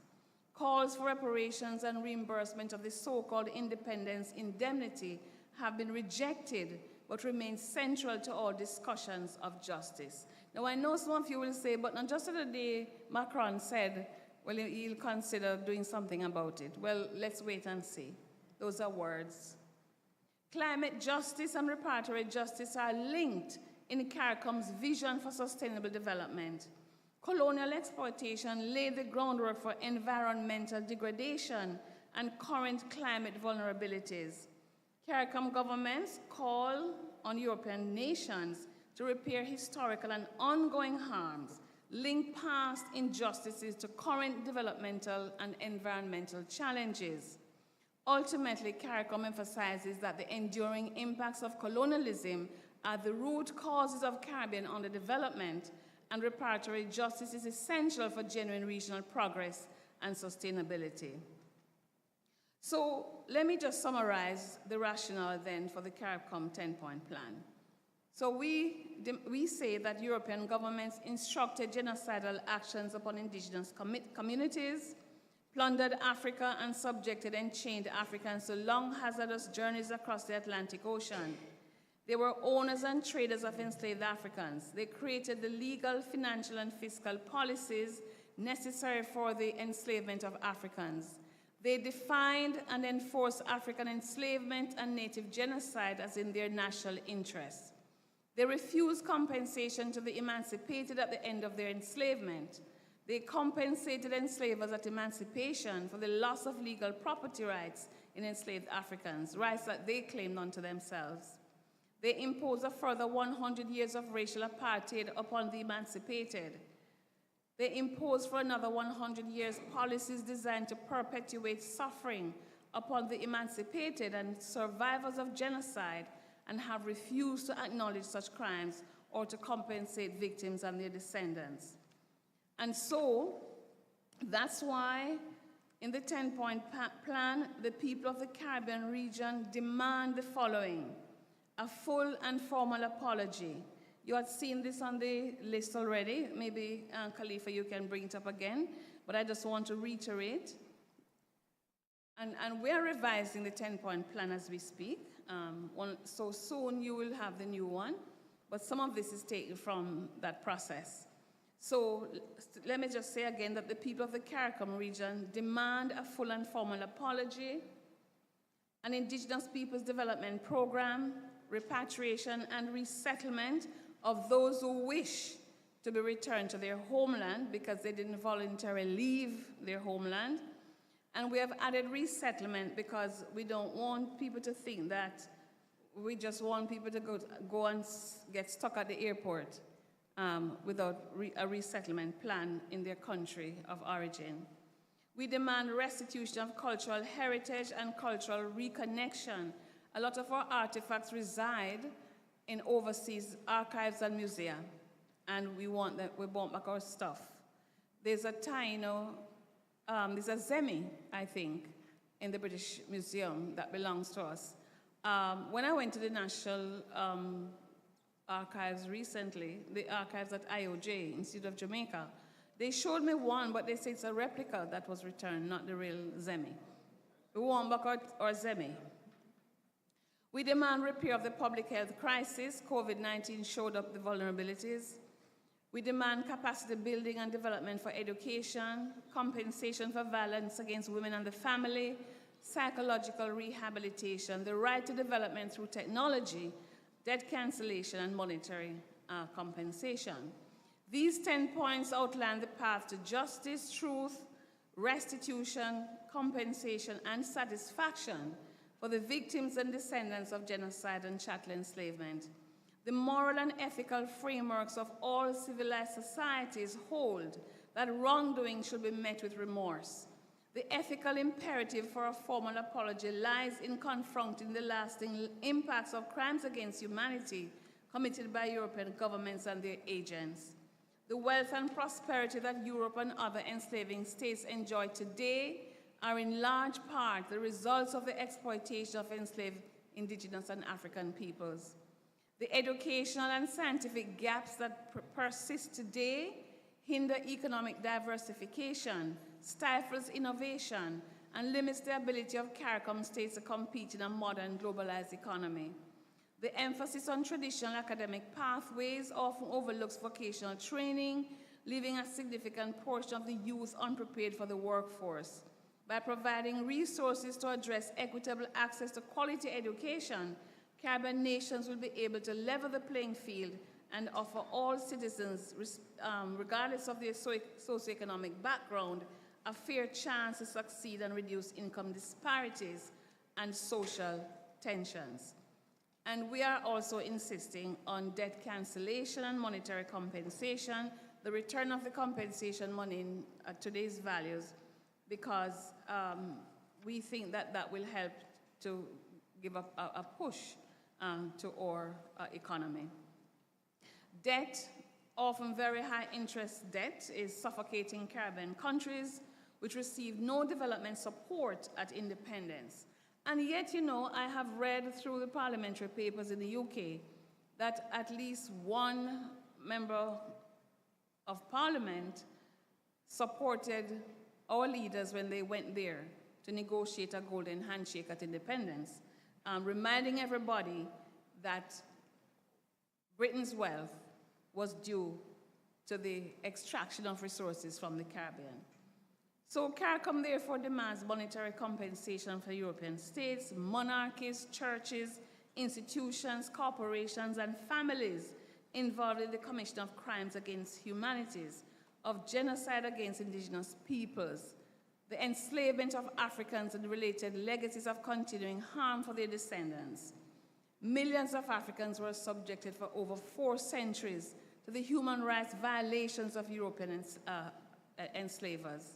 Calls for reparations and reimbursement of the so-called independence indemnity have been rejected, but remain central to all discussions of justice. Now, I know some of you will say, but not just the other day, Macron said, well, he'll consider doing something about it. Well, let's wait and see. Those are words. Climate justice and reparatory justice are linked in CARICOM's vision for sustainable development. Colonial exploitation laid the groundwork for environmental degradation and current climate vulnerabilities. CARICOM governments call on European nations to repair historical and ongoing harms, link past injustices to current developmental and environmental challenges. Ultimately, CARICOM emphasizes that the enduring impacts of colonialism are the root causes of Caribbean underdevelopment, and reparatory justice is essential for genuine regional progress and sustainability. So let me just summarize the rationale then for the CARICOM 10-point plan. So we say that European governments instructed genocidal actions upon indigenous communities, plundered Africa and subjected and chained Africans to long hazardous journeys across the Atlantic Ocean. They were owners and traders of enslaved Africans. They created the legal, financial, and fiscal policies necessary for the enslavement of Africans. They defined and enforced African enslavement and native genocide as in their national interest. They refused compensation to the emancipated at the end of their enslavement. They compensated enslavers at emancipation for the loss of legal property rights in enslaved Africans, rights that they claimed unto themselves. They imposed a further 100 years of racial apartheid upon the emancipated. They imposed for another 100 years policies designed to perpetuate suffering upon the emancipated and survivors of genocide, and have refused to acknowledge such crimes or to compensate victims and their descendants. And so, that's why in the 10-point plan, the people of the Caribbean region demand the following: a full and formal apology. You had seen this on the list already. Maybe, Khalifa, you can bring it up again, but I just want to reiterate. And we are revising the 10-point plan as we speak. So soon you will have the new one, but some of this is taken from that process. So let me just say again that the people of the CARICOM region demand a full and formal apology, an Indigenous Peoples Development Program, repatriation and resettlement of those who wish to be returned to their homeland because they didn't voluntarily leave their homeland. And we have added resettlement because we don't want people to think that we just want people to go and get stuck at the airport without a resettlement plan in their country of origin. We demand restitution of cultural heritage and cultural reconnection. A lot of our artifacts reside in overseas archives and museums, and we want back our stuff. There's a Taino, there's a Zemi, I think, in the British Museum that belongs to us. When I went to the National Archives recently, the archives at IOJ, Institute of Jamaica, they showed me one, but they say it's a replica that was returned, not the real Zemi. We want back our Zemi. We demand repair of the public health crisis. COVID-19 showed up the vulnerabilities. We demand capacity building and development for education, compensation for violence against women and the family, psychological rehabilitation, the right to development through technology, debt cancellation, and monetary compensation. These 10 points outline the path to justice, truth, restitution, compensation, and satisfaction for the victims and descendants of genocide and chattel enslavement. The moral and ethical frameworks of all civilized societies hold that wrongdoing should be met with remorse. The ethical imperative for a formal apology lies in confronting the lasting impacts of crimes against humanity committed by European governments and their agents. The wealth and prosperity that Europe and other enslaving states enjoy today are in large part the results of the exploitation of enslaved indigenous and African peoples. The educational and scientific gaps that persist today hinder economic diversification, stifles innovation, and limits the ability of CARICOM states to compete in a modern globalized economy. The emphasis on traditional academic pathways often overlooks vocational training, leaving a significant portion of the youth unprepared for the workforce. By providing resources to address equitable access to quality education, Caribbean nations will be able to level the playing field and offer all citizens, regardless of their socioeconomic background, a fair chance to succeed and reduce income disparities and social tensions. And we are also insisting on debt cancellation and monetary compensation, the return of the compensation money in today's values, because we think that that will help to give a push to our economy. Debt, often very high interest debt, is suffocating Caribbean countries which receive no development support at independence. And yet, you know, I have read through the parliamentary papers in the UK that at least one member of parliament supported our leaders when they went there to negotiate a golden handshake at independence, reminding everybody that Britain's wealth was due to the extraction of resources from the Caribbean. So CARICOM therefore demands monetary compensation for European states, monarchies, churches, institutions, corporations, and families involved in the commission of crimes against humanities, of genocide against indigenous peoples, the enslavement of Africans and related legacies of continuing harm for their descendants. Millions of Africans were subjected for over 4 centuries to the human rights violations of European enslavers.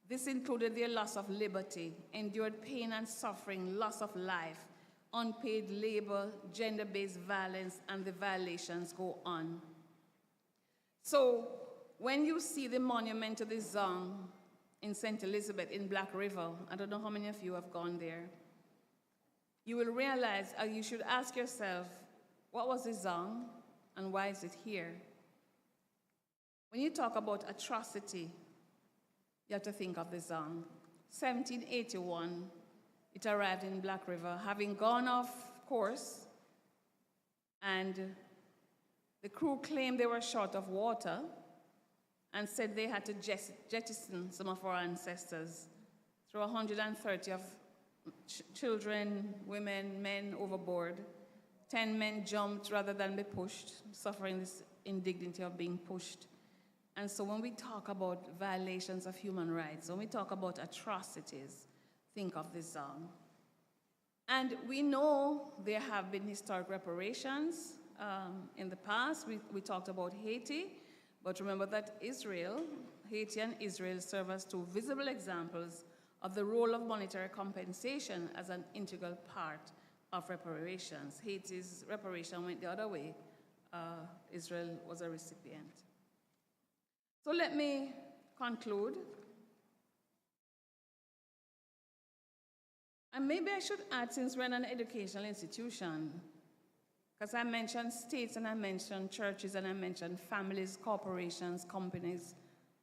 This included their loss of liberty, endured pain and suffering, loss of life, unpaid labor, gender-based violence, and the violations go on. So when you see the monument to the Zong in St. Elizabeth in Black River, I don't know how many of you have gone there, you will realize, you should ask yourself, what was the Zong and why is it here? When you talk about atrocity, you have to think of the Zong. 1781, it arrived in Black River, having gone off course, and the crew claimed they were short of water and said they had to jettison some of our ancestors. Threw 130 of children, women, men overboard. 10 men jumped rather than be pushed, suffering this indignity of being pushed. And so when we talk about violations of human rights, when we talk about atrocities, think of the Zong. And we know there have been historic reparations in the past. We talked about Haiti, but remember that Haiti and Israel serve as 2 visible examples of the role of monetary compensation as an integral part of reparations. Haiti's reparation went the other way. Israel was a recipient. So let me conclude. And maybe I should add, since we're in an educational institution, because I mentioned states and I mentioned churches and I mentioned families, corporations, companies,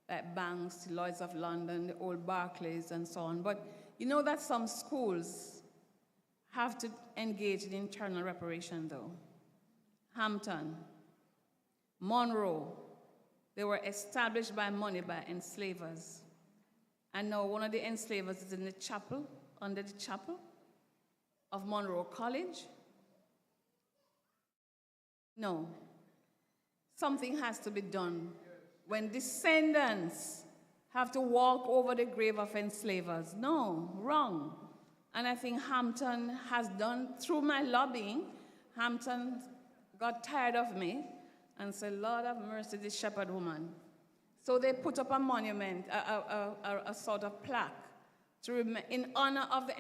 like banks, Lloyds of London, the old Barclays, and so on. But you know that some schools have to engage in internal reparation, though. Hampton, Monroe, they were established by money by enslavers. And now one of the enslavers is in the chapel, under the chapel of Monroe College. No. Something has to be done. When descendants have to walk over the grave of enslavers. No, wrong. And I think Hampton has done, through my lobbying, Hampton got tired of me and said, Lord have mercy, this shepherd woman. So they put up a monument, a sort of plaque, in honor of the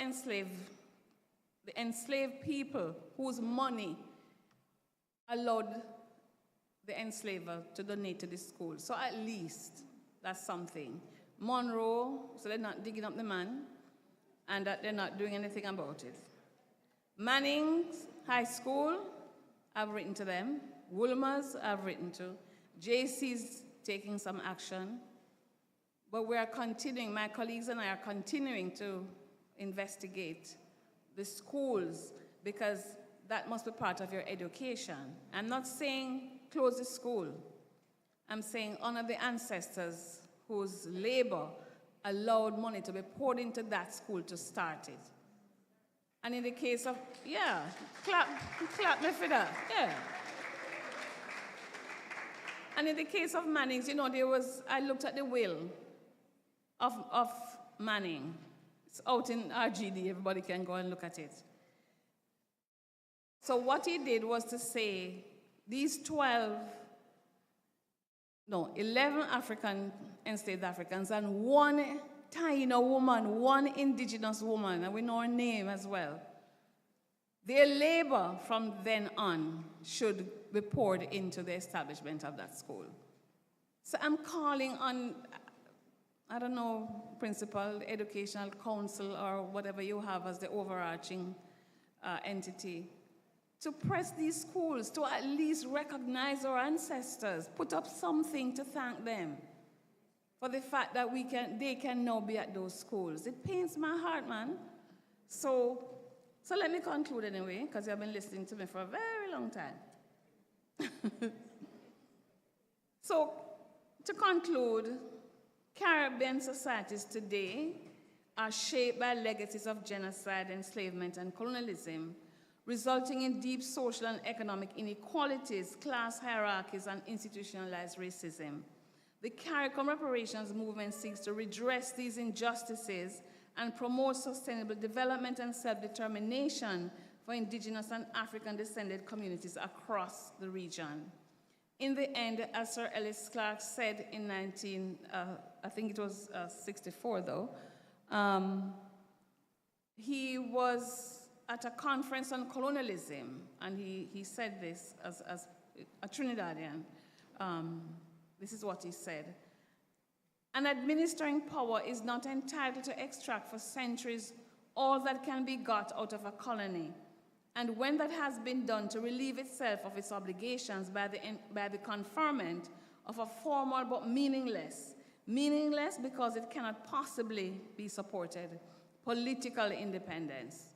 enslaved people whose money allowed the enslaver to donate to the school. So at least that's something. Monroe, so they're not digging up the man, and that they're not doing anything about it. Manning's High School, I've written to them. Woolmer's, I've written to. JC's taking some action. But we are continuing, my colleagues and I are continuing to investigate the schools, because that must be part of your education. I'm not saying close the school. I'm saying honor the ancestors whose labor allowed money to be poured into that school to start it. And in the case of, yeah, clap me for that, yeah. And in the case of Manning's, you know, I looked at the will of Manning. It's out in RGD, everybody can go and look at it. So what he did was to say, these 11 African enslaved Africans and one Taino woman, one indigenous woman, and we know her name as well. Their labor from then on should be poured into the establishment of that school. So I'm calling on, I don't know, principal, educational council, or whatever you have as the overarching entity, to press these schools to at least recognize our ancestors, put up something to thank them for the fact that they can now be at those schools. It pains my heart, man. So let me conclude anyway, because you've been listening to me for a very long time. So to conclude, Caribbean societies today are shaped by legacies of genocide, enslavement, and colonialism, resulting in deep social and economic inequalities, class hierarchies, and institutionalized racism. The CARICOM reparations movement seeks to redress these injustices and promote sustainable development and self-determination for indigenous and African-descended communities across the region. In the end, as Sir Ellis Clark said in I think it was 64 though, he was at a conference on colonialism, and he said this as a Trinidadian. This is what he said. An administering power is not entitled to extract for centuries all that can be got out of a colony. And when that has been done, to relieve itself of its obligations by the conferment of a formal but meaningless because it cannot possibly be supported, political independence.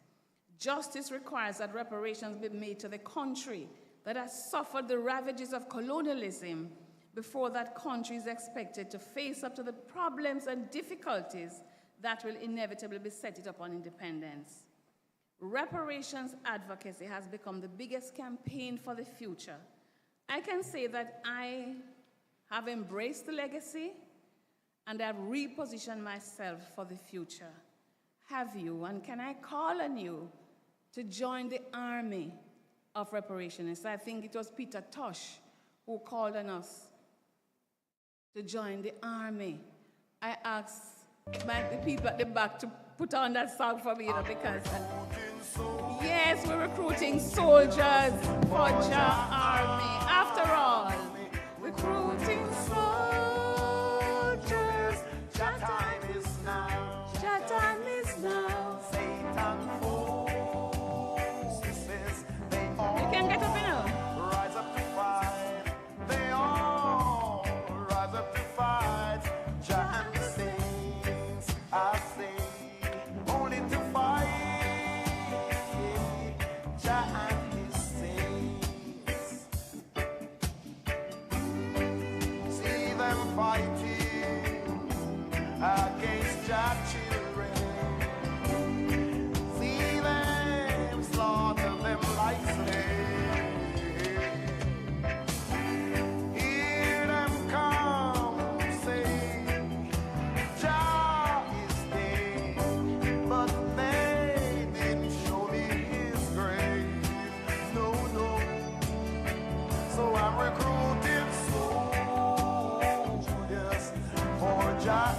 Justice requires that reparations be made to the country that has suffered the ravages of colonialism before that country is expected to face up to the problems and difficulties that will inevitably beset it upon independence. Reparations advocacy has become the biggest campaign for the future. I can say that I have embraced the legacy and I've repositioned myself for the future. Have you? And can I call on you to join the army of reparationists? I think it was Peter Tosh who called on us to join the army. I asked the people at the back to put on that song for me, because yes, we're recruiting soldiers for Jah Army. After all, recruiting soldiers. Jah time is now. Jah time is now. Satan forces, they all you can get up now. Rise up to fight. They all rise up to fight. Jah and the saints, I say. Against Jah children, see them slaughter them like slaves. Hear them come say, Jah is dead, but they didn't show me his grave. No, no. So I'm recruiting soldiers for Jah.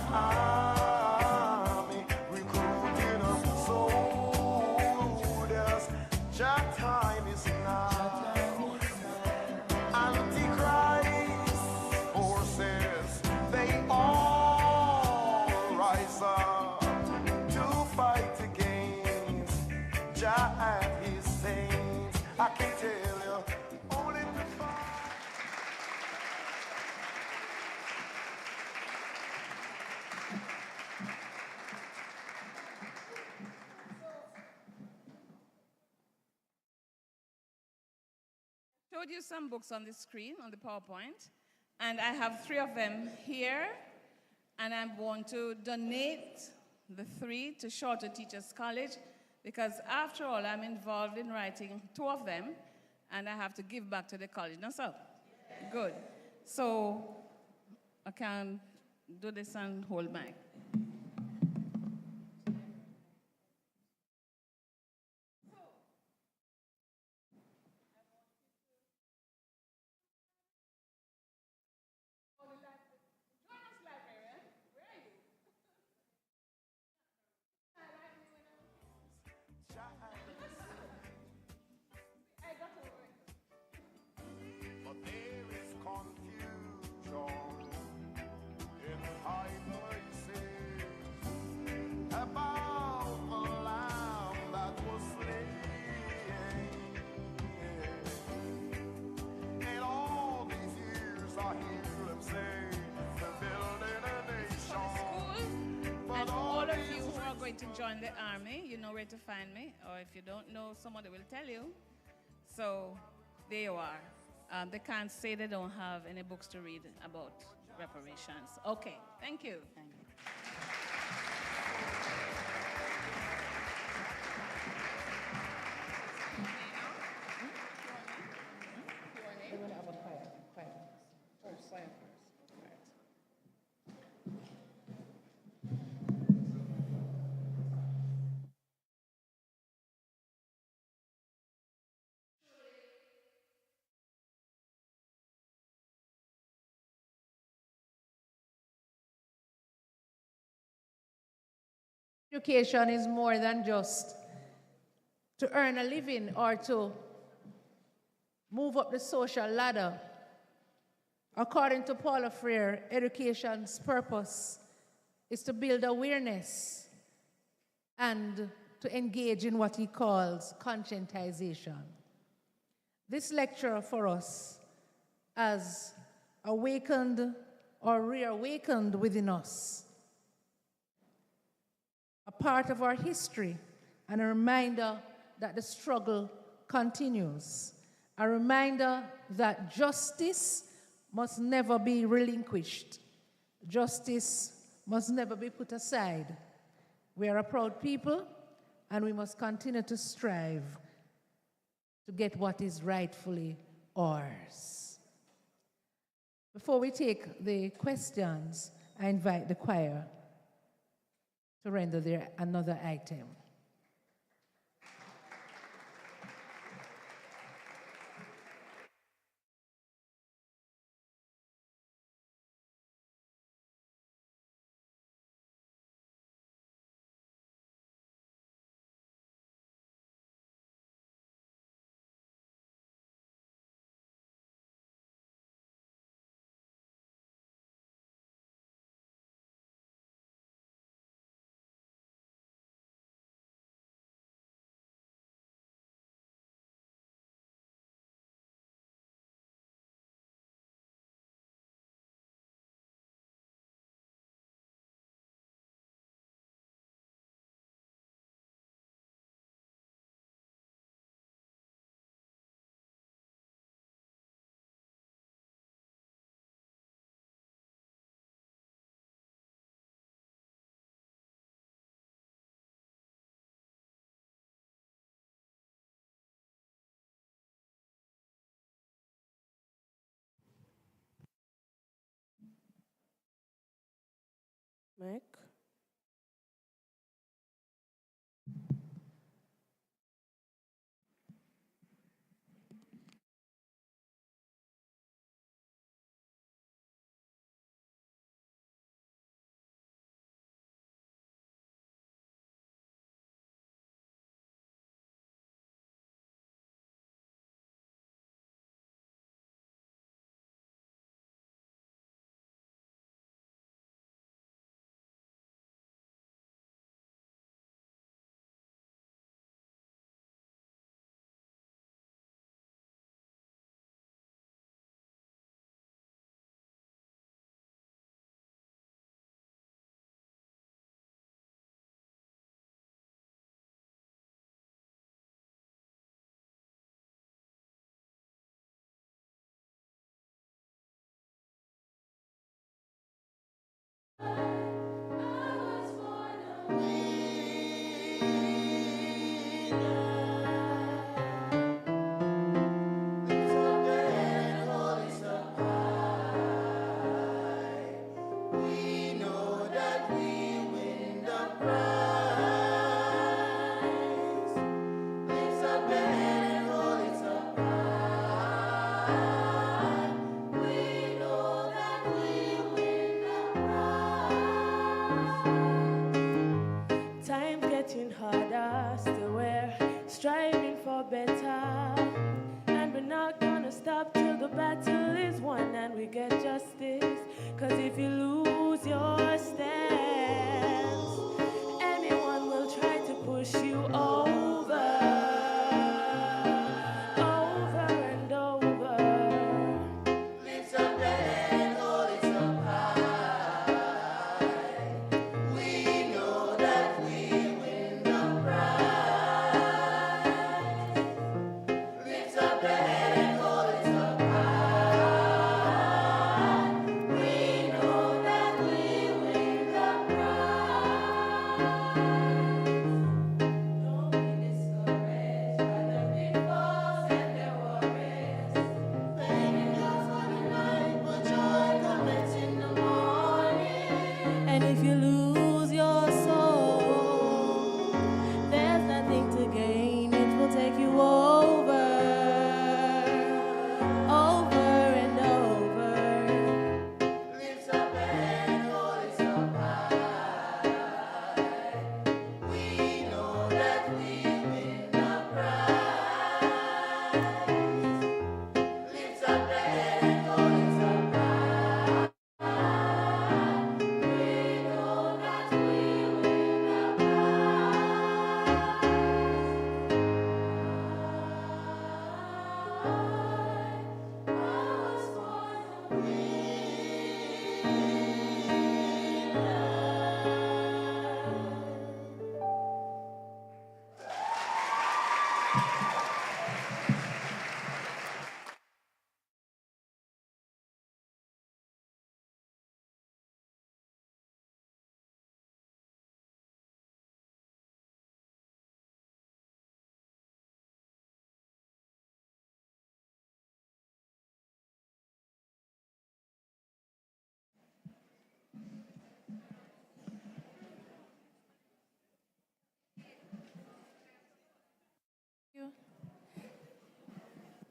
Showed you some books on the screen, on the PowerPoint, and I have 3 of them here, and I want to donate the 3 to Shortwood Teachers College, because after all, I'm involved in writing 2 of them, and I have to give back to the college. No, so? Good. So I can do this and hold mic. To join the army, you know where to find me, or if you don't know, somebody will tell you. So there you are. They can't say they don't have any books to read about reparations. Okay, thank you. Education is more than just to earn a living or to move up the social ladder. According to Paula Freire, education's purpose is to build awareness and to engage in what he calls conscientization. This lecture for us has awakened or reawakened within us a part of our history and a reminder that the struggle continues. A reminder that justice must never be relinquished. Justice must never be put aside. We are a proud people, and we must continue to strive to get what is rightfully ours. Before we take the questions, I invite the choir to render their another item. Mike? Time getting harder, still we're striving for better. And we're not gonna stop till the battle is won and we get justice. Cause if you lose your stance, anyone will try to push you over, over and over. Lift up your head, hold it up high. We know that we win the prize. Lift up your head and hold it up high. We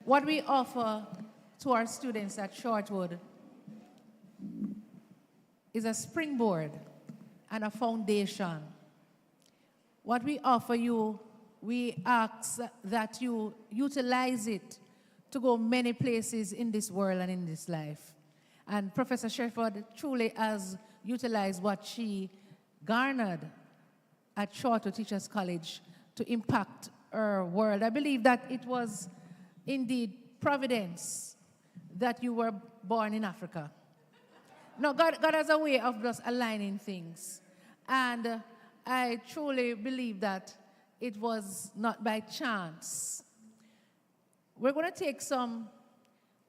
what we offer to our students at Shortwood is a springboard and a foundation. What we offer you, we ask that you utilize it to go many places in this world and in this life. And Professor Shortwood truly has utilized what she garnered at Shortwood Teachers College to impact her world. I believe that it was indeed providence that you were born in Africa. No, God has a way of just aligning things. And I truly believe that it was not by chance. We're going to take some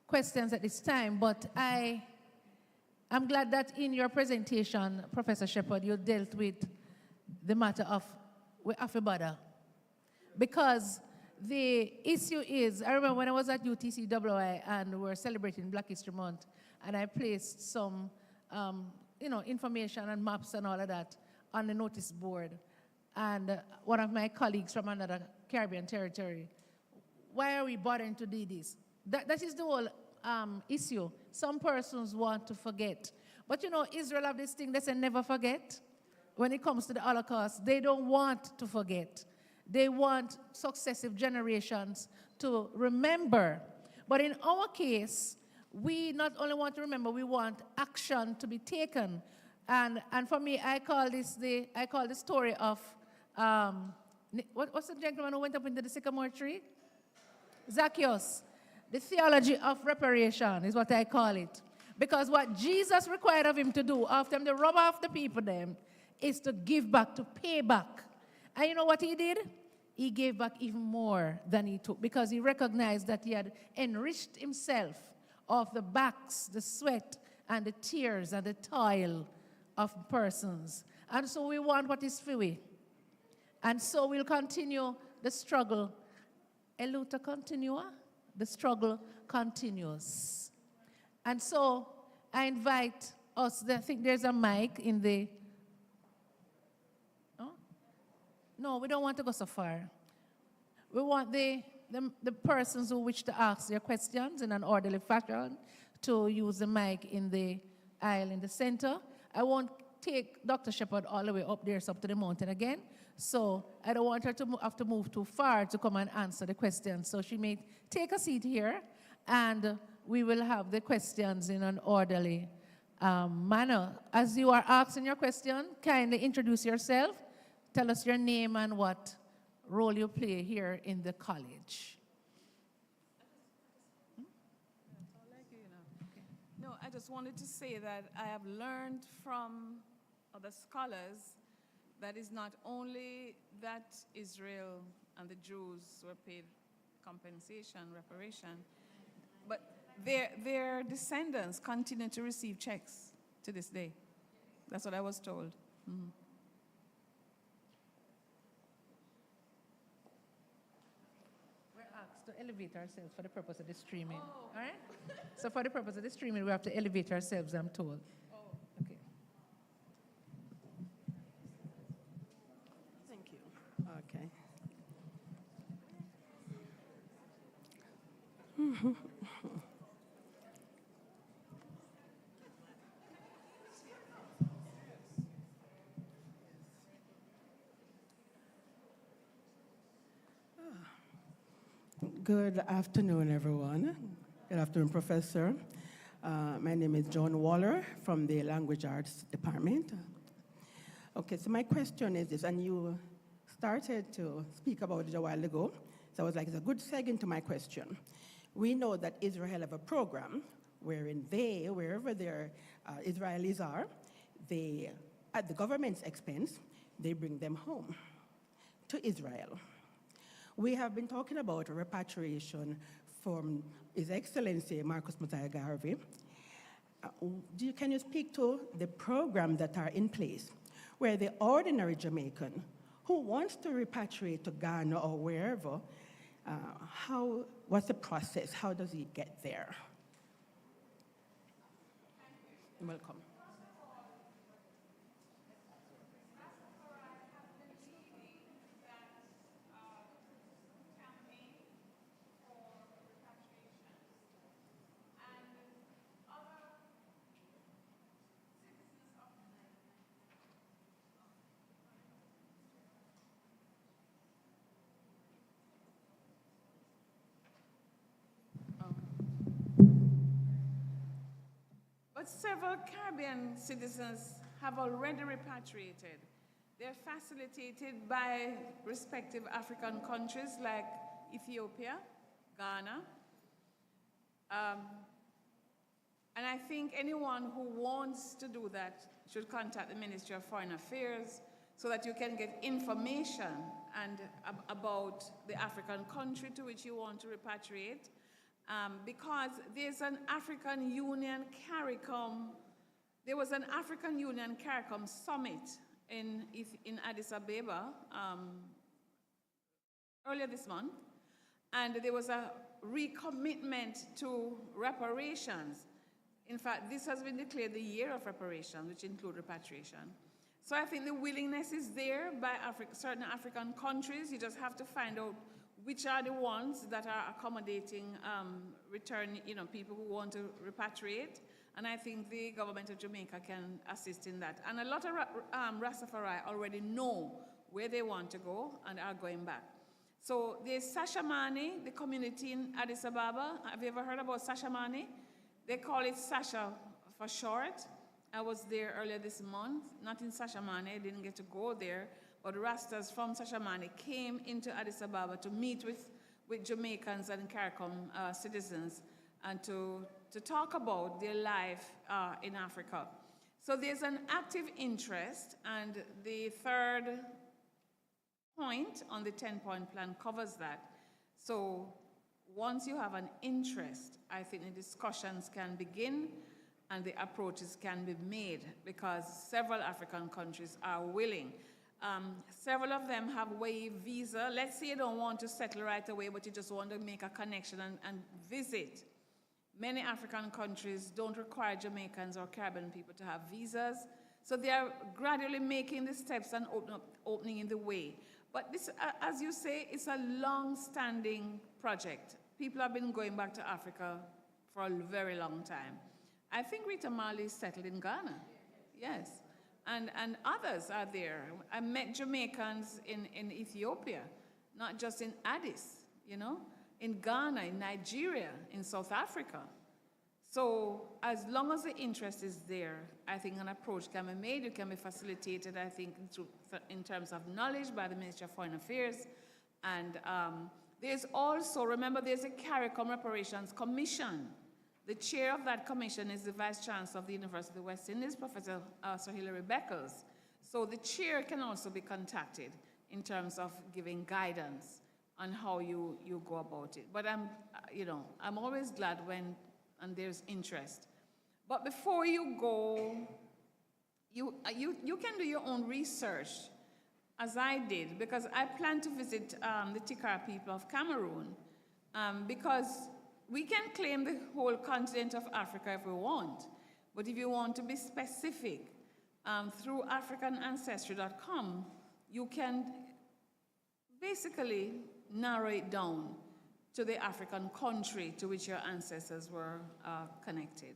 questions at this time, but I'm glad that in your presentation, Professor Shepard, you dealt with the matter of Afibada. Because the issue is, I remember when I was at UTCWI and we were celebrating Black History Month, and I placed some information and maps and all of that on the notice board. And one of my colleagues from another Caribbean territory, why are we bothering to do this? That is the whole issue. Some persons want to forget. But Israel have this thing, they say never forget. When it comes to the Holocaust, they don't want to forget. They want successive generations to remember. But in our case, we not only want to remember, we want action to be taken. And for me, I call the story of, what's the gentleman who went up into the sycamore tree? Zacchaeus. The theology of reparation is what I call it. Because what Jesus required of him to do after him to rob off the people them is to give back, to pay back. And you know what he did? He gave back even more than he took because he recognized that he had enriched himself of the backs, the sweat, and the tears, and the toil of persons. And so we want what is free. And so we'll continue the struggle. Eluta continua? The struggle continues. And so I invite us, I think there's a mic in the, no, we don't want to go so far. We want the persons who wish to ask their questions in an orderly fashion to use the mic in the aisle in the center. I won't take Dr. Shepard all the way up there, up to the mountain again. So I don't want her to have to move too far to come and answer the questions. So she may take a seat here, and we will have the questions in an orderly manner. As you are asking your question, kindly introduce yourself. Tell us your name and what role you play here in the college. No, I just wanted to say that I have learned from other scholars that is not only that Israel and the Jews were paid compensation, reparation, but their descendants continue to receive checks to this day. That's what I was told. Mm-hmm. To elevate ourselves for the purpose of the streaming. All right? So for the purpose of the streaming, we have to elevate ourselves, I'm told. Okay. Thank you. Okay. Good afternoon, everyone. Good afternoon, Professor. My name is John Waller from the Language Arts Department. Okay, so my question is this, and you started to speak about it a while ago, so I was like, it's a good segue into my question. We know that Israel have a program wherein they, wherever their Israelis are, they, at the government's expense, they bring them home to Israel. We have been talking about repatriation from His Excellency Marcus Mosiah Garvey. Can you speak to the program that are in place where the ordinary Jamaican who wants to repatriate to Ghana or wherever, what's the process? How does he get there? Welcome. But several Caribbean citizens have already repatriated. They're facilitated by respective African countries like Ethiopia, Ghana. And I think anyone who wants to do that should contact the Ministry of Foreign Affairs so that you can get information about the African country to which you want to repatriate. Because there's an African Union CARICOM, there was an African Union CARICOM summit in Addis Ababa earlier this month, and there was a recommitment to reparations. In fact, this has been declared the year of reparations, which include repatriation. So I think the willingness is there by certain African countries. You just have to find out which are the ones that are accommodating people who want to repatriate. And I think the government of Jamaica can assist in that. And a lot of Rastafari already know where they want to go and are going back. So there's Sashamani, the community in Addis Ababa. Have you ever heard about Sashamani? They call it Sasha for short. I was there earlier this month, not in Sashamani, I didn't get to go there, but Rastas from Sashamani came into Addis Ababa to meet with Jamaicans and CARICOM citizens and to talk about their life in Africa. So there's an active interest, and the third point on the 10-point plan covers that. So once you have an interest, I think the discussions can begin and the approaches can be made because several African countries are willing. Several of them have waived visa. Let's say you don't want to settle right away, but you just want to make a connection and visit. Many African countries don't require Jamaicans or Caribbean people to have visas. So they are gradually making the steps and opening in the way. But this, as you say, it's a long-standing project. People have been going back to Africa for a very long time. I think Rita Marley settled in Ghana, yes. And others are there. I met Jamaicans in Ethiopia, not just in Addis, in Ghana, in Nigeria, in South Africa. So as long as the interest is there, I think an approach can be made. It can be facilitated, I think, in terms of knowledge by the Ministry of Foreign Affairs. And there's also, remember, there's a CARICOM Reparations Commission. The chair of that commission is the Vice Chancellor of the University of the West Indies, Professor Sir Hilary Beckles. So the chair can also be contacted in terms of giving guidance on how you go about it. But I'm always glad when there's interest. But before you go, you can do your own research, as I did, because I plan to visit the Tikar people of Cameroon, because we can claim the whole continent of Africa if we want, but if you want to be specific, through AfricanAncestry.com, you can basically narrow it down to the African country to which your ancestors were connected.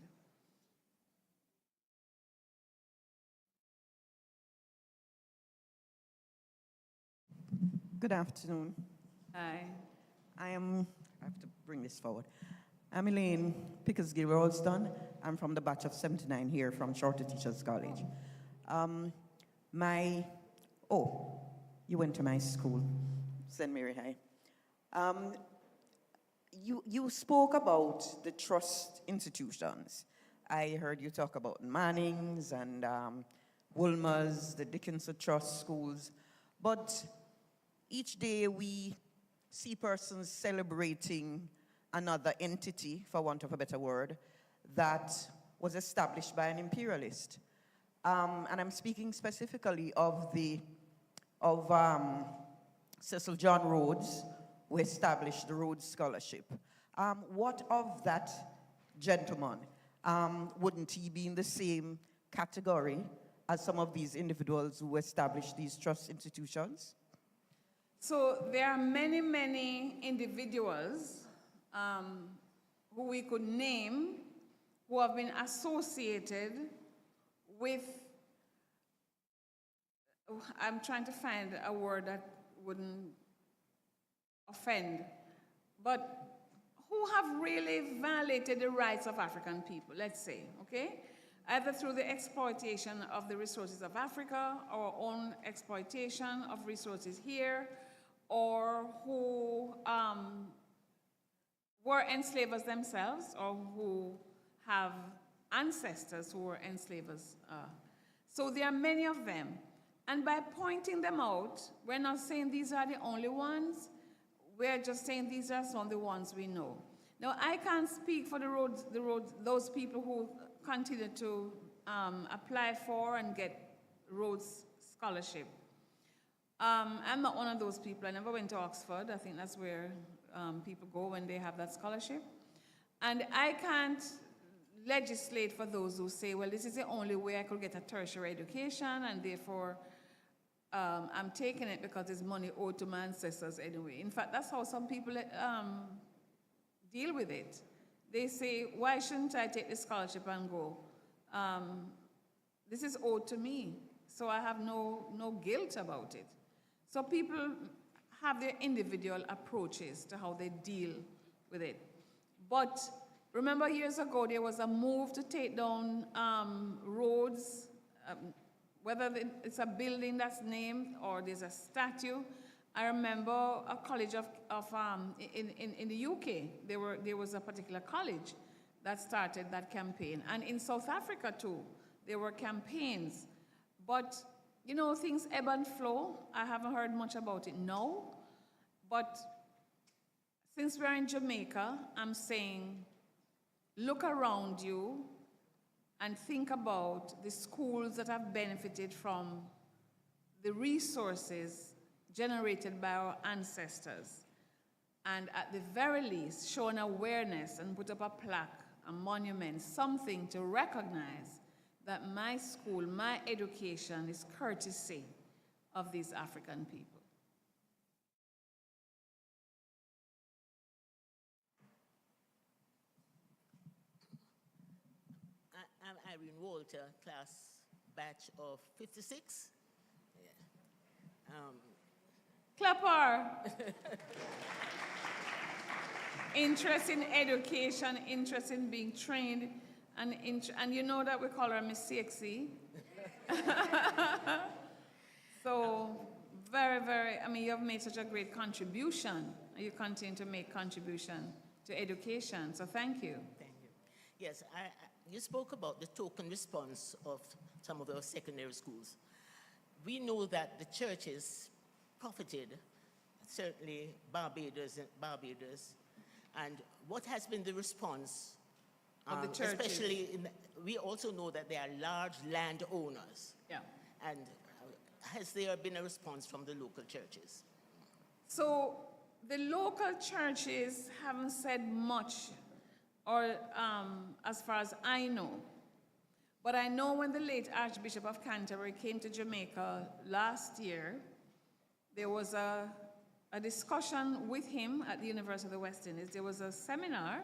Good afternoon. Hi. I have to bring this forward. I'm Elaine Pickersgill-Ralston. I'm from the batch of 79 here from Shortwood Teachers College. You went to my school, St. Mary High. You spoke about the trust institutions. I heard you talk about Manning's and Woolmer's, the Dickinson Trust schools, but each day we see persons celebrating another entity, for want of a better word, that was established by an imperialist. And I'm speaking specifically of Cecil John Rhodes, who established the Rhodes Scholarship. What of that gentleman? Wouldn't he be in the same category as some of these individuals who established these trust institutions? So there are many, many individuals who we could name who have been associated with, I'm trying to find a word that wouldn't offend, but who have really violated the rights of African people, let's say, okay? either through the exploitation of the resources of Africa, our own exploitation of resources here, or who were enslavers themselves, or who have ancestors who were enslavers. So there are many of them. And by pointing them out, we're not saying these are the only ones. We're just saying these are some of the ones we know. Now, I can't speak for those people who continue to apply for and get Rhodes Scholarship. I'm not one of those people. I never went to Oxford. I think that's where people go when they have that scholarship. And I can't legislate for those who say, well, this is the only way I could get a tertiary education, and therefore I'm taking it because there's money owed to my ancestors anyway. In fact, that's how some people deal with it. They say, why shouldn't I take the scholarship and go? This is owed to me, so I have no guilt about it. So people have their individual approaches to how they deal with it. But remember, years ago, there was a move to take down roads, whether it's a building that's named or there's a statue. I remember a college in the UK, there was a particular college that started that campaign. And in South Africa, too, there were campaigns. But, you know, things ebb and flow. I haven't heard much about it now. But since we're in Jamaica, I'm saying, look around you and think about the schools that have benefited from the resources generated by our ancestors. And at the very least, show an awareness and put up a plaque, a monument, something to recognize that my school, my education is courtesy of these African people. I'm Irene Walter, class batch of 56. Yeah. Clapper! Interest in education, interest in being trained, and you know that we call her Miss Sexy. So, very, very, I mean, you have made such a great contribution, and you continue to make contribution to education, so thank you. Thank you. Yes, you spoke about the token response of some of our secondary schools. We know that the churches profited, certainly Barbados, and what has been the response of the churches? Especially, we also know that they are large landowners. Yeah. And has there been a response from the local churches? So the local churches haven't said much, or as far as I know. But I know when the late Archbishop of Canterbury came to Jamaica last year, there was a discussion with him at the University of the West Indies. There was a seminar.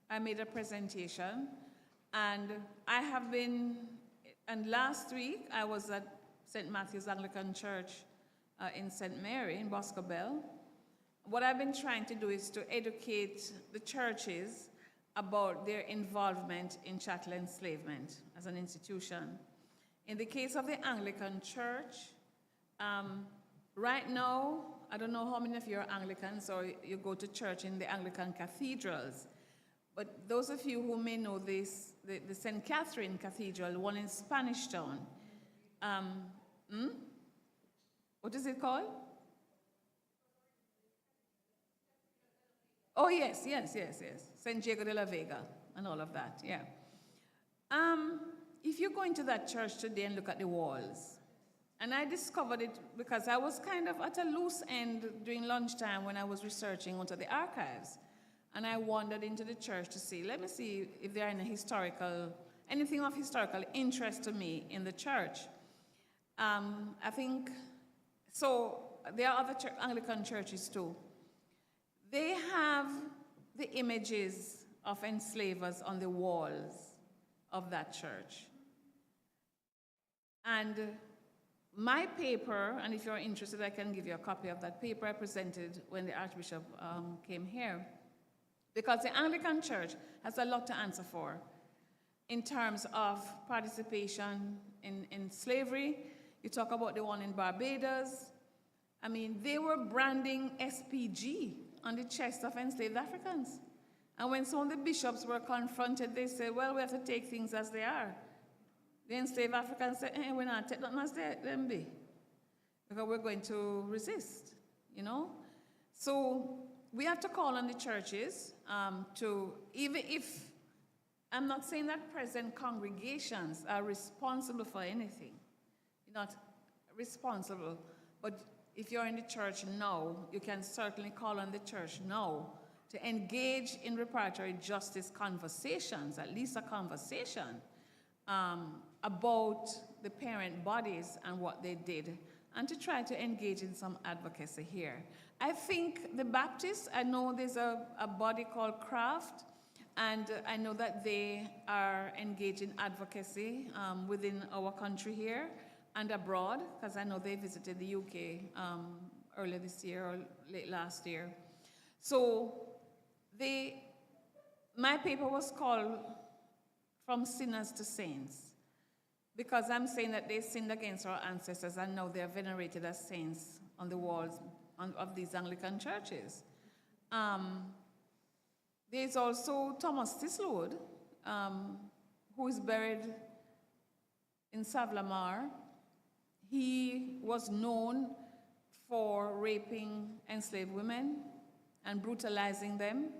I made a presentation, and and last week I was at St. Matthew's Anglican Church in St. Mary in Boscobel. What I've been trying to do is to educate the churches about their involvement in chattel enslavement as an institution. In the case of the Anglican Church, right now, I don't know how many of you are Anglicans or you go to church in the Anglican cathedrals, but those of you who may know this, the St. Catherine Cathedral, one in Spanish Town, what is it called? Oh, yes. St. Diego de la Vega and all of that, yeah. If you go into that church today and look at the walls, and I discovered it because I was kind of at a loose end during lunchtime when I was researching onto the archives. And I wandered into the church to see, let me see if there are anything of historical interest to me in the church. I think, so there are other Anglican churches too. They have the images of enslavers on the walls of that church. And my paper, and if you're interested, I can give you a copy of that paper I presented when the Archbishop came here. Because the Anglican Church has a lot to answer for. in terms of participation in slavery. You talk about the one in Barbados. I mean, they were branding SPG on the chest of enslaved Africans. And when some of the bishops were confronted, they said, well, we have to take things as they are. The enslaved Africans said, we're not taking nothing as them be, because we're going to resist, you know? So we have to call on the churches to, even if, I'm not saying that present congregations are responsible for anything. You're not responsible, but if you're in the church now, you can certainly call on the church now to engage in reparatory justice conversations, at least a conversation, about the parent bodies and what they did, and to try to engage in some advocacy here. I think the Baptists, I know there's a body called Craft, and I know that they are engaged in advocacy within our country here and abroad, because I know they visited the UK earlier this year or late last year. So my paper was called From Sinners to Saints, because I'm saying that they sinned against our ancestors and now they're venerated as saints on the walls of these Anglican churches. There's also Thomas Tislowood, who is buried in Savlamar. He was known for raping enslaved women and brutalizing them.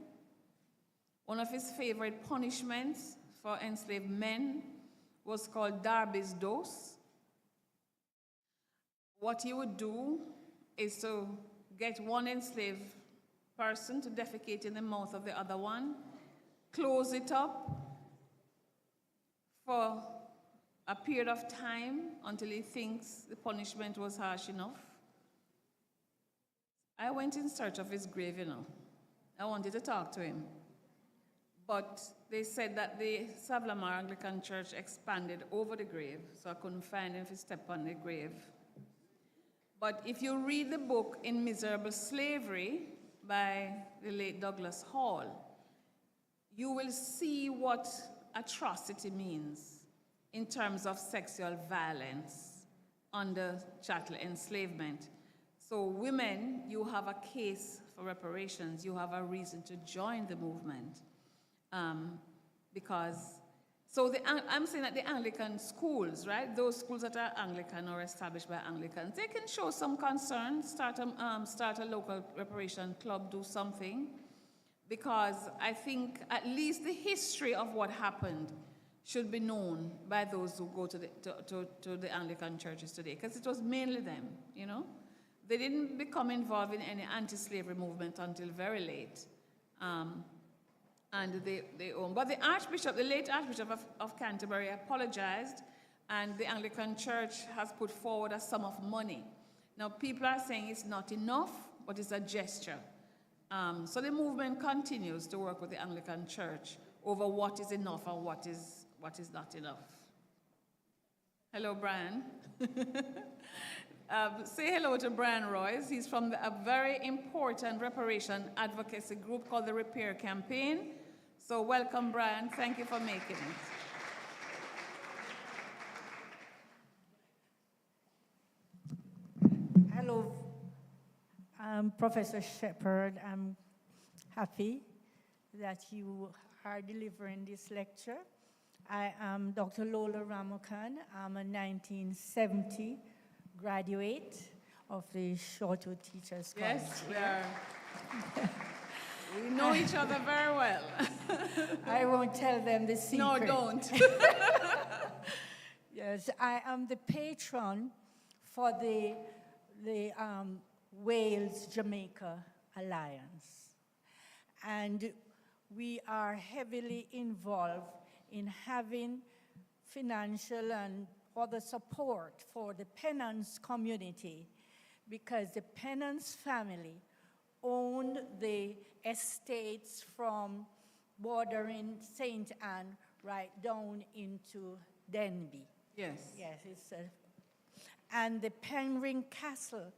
One of his favorite punishments for enslaved men was called Darby's dose. What he would do is to get one enslaved person to defecate in the mouth of the other one, close it up for a period of time until he thinks the punishment was harsh enough. I went in search of his grave, you know. I wanted to talk to him. But they said that the Savlamar Anglican Church expanded over the grave, so I couldn't find him if he stepped on the grave. But if you read the book In Miserable Slavery by the late Douglas Hall, you will see what atrocity means in terms of sexual violence under chattel enslavement. So women, you have a case for reparations. You have a reason to join the movement. I'm saying that the Anglican schools, right? Those schools that are Anglican or established by Anglicans, they can show some concern, start a local reparation club, do something, because I think at least the history of what happened should be known by those who go to the Anglican churches today, because it was mainly them, you know? They didn't become involved in any anti-slavery movement until very late. And they own. But the Archbishop, the late Archbishop of Canterbury apologized, and the Anglican Church has put forward a sum of money. Now, people are saying it's not enough, but it's a gesture. So the movement continues to work with the Anglican Church over what is enough and what is not enough. Hello, Brian. Say hello to Brian Royce. He's from a very important reparation advocacy group called the Repair Campaign. So welcome, Brian. Thank you for making it. Hello, Professor Shepherd. I'm happy that you are delivering this lecture. I am Dr. Lola Ramokan. I'm a 1970 graduate of the Shortwood Teachers College. Yes, we are. We know each other very well. I won't tell them the secret. No, don't. Yes, I am the patron for the Wales-Jamaica Alliance. And we are heavily involved in having financial and other support for the Pennants community, because the Pennants family owned the estates from bordering St. Anne right down into Denbigh. Yes. Yes, and the Penryn Castle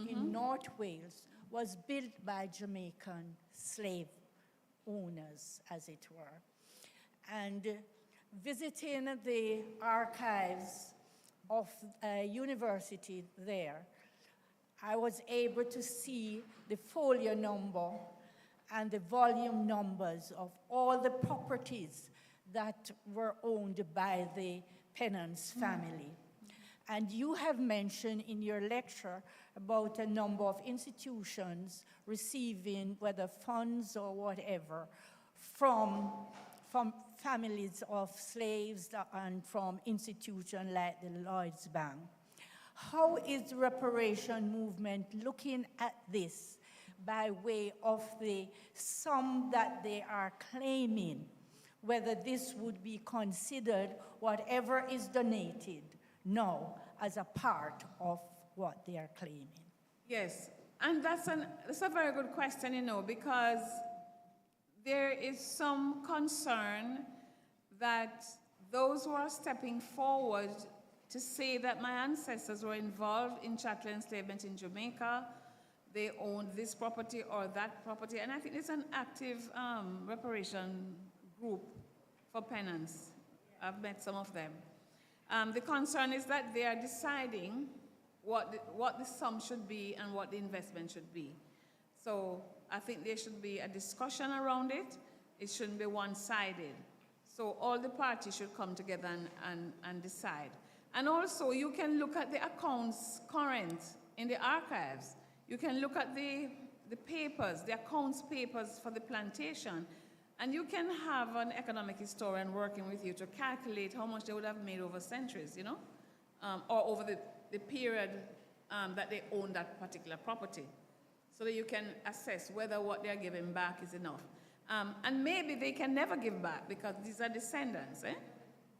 in North Wales was built by Jamaican slave owners, as it were. And visiting the archives of a university there, I was able to see the folio number and the volume numbers of all the properties that were owned by the Pennance family. And you have mentioned in your lecture about a number of institutions receiving, whether funds or whatever, from families of slaves and from institutions like the Lloyds Bank. How is the reparation movement looking at this by way of the sum that they are claiming, whether this would be considered, whatever is donated now, as a part of what they are claiming? Yes, and that's a very good question, you know, because there is some concern that those who are stepping forward to say that my ancestors were involved in chattel enslavement in Jamaica, they owned this property or that property, and I think there's an active reparation group for Pennance. I've met some of them. The concern is that they are deciding what the sum should be and what the investment should be. So I think there should be a discussion around it. It shouldn't be one-sided. So all the parties should come together and decide. And also, you can look at the accounts current in the archives. You can look at the papers, the accounts papers for the plantation, and you can have an economic historian working with you to calculate how much they would have made over centuries, you know, or over the period that they own that particular property, so that you can assess whether what they're giving back is enough. And maybe they can never give back because these are descendants.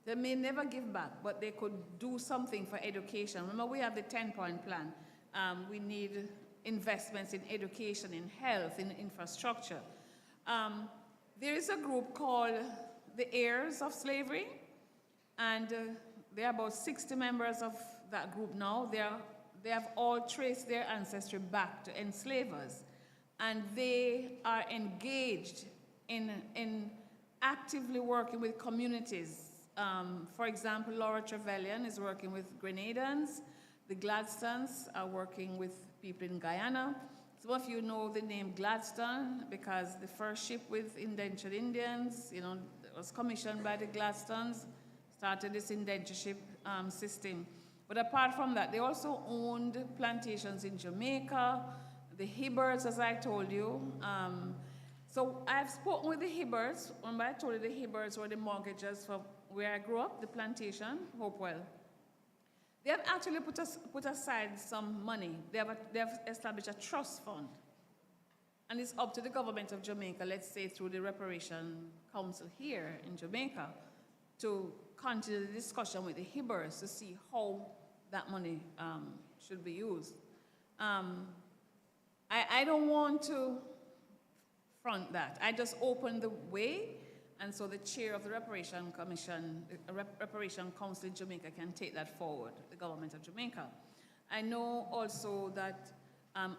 They may never give back, but they could do something for education. Remember, we have the 10-point plan. We need investments in education, in health, in infrastructure. There is a group called the Heirs of Slavery, and there are about 60 members of that group now. They have all traced their ancestry back to enslavers, and they are engaged in actively working with communities. For example, Laura Trevelyan is working with Grenadans. The Gladstones are working with people in Guyana. Some of you know the name Gladstone because the first ship with indentured Indians, you know, was commissioned by the Gladstones, started this indentureship system. But apart from that, they also owned plantations in Jamaica, the Hibberts, as I told you. So I've spoken with the Hibberts. Remember I told you the Hibberts were the mortgagers for where I grew up, the plantation, Hopewell. They have actually put aside some money. They have established a trust fund. And it's up to the government of Jamaica, let's say through the Reparation Council here in Jamaica, to continue the discussion with the Hibberts to see how that money should be used. I don't want to front that. I just opened the way, and so the chair of the Reparation Commission, the Reparation Council in Jamaica can take that forward, the government of Jamaica. I know also that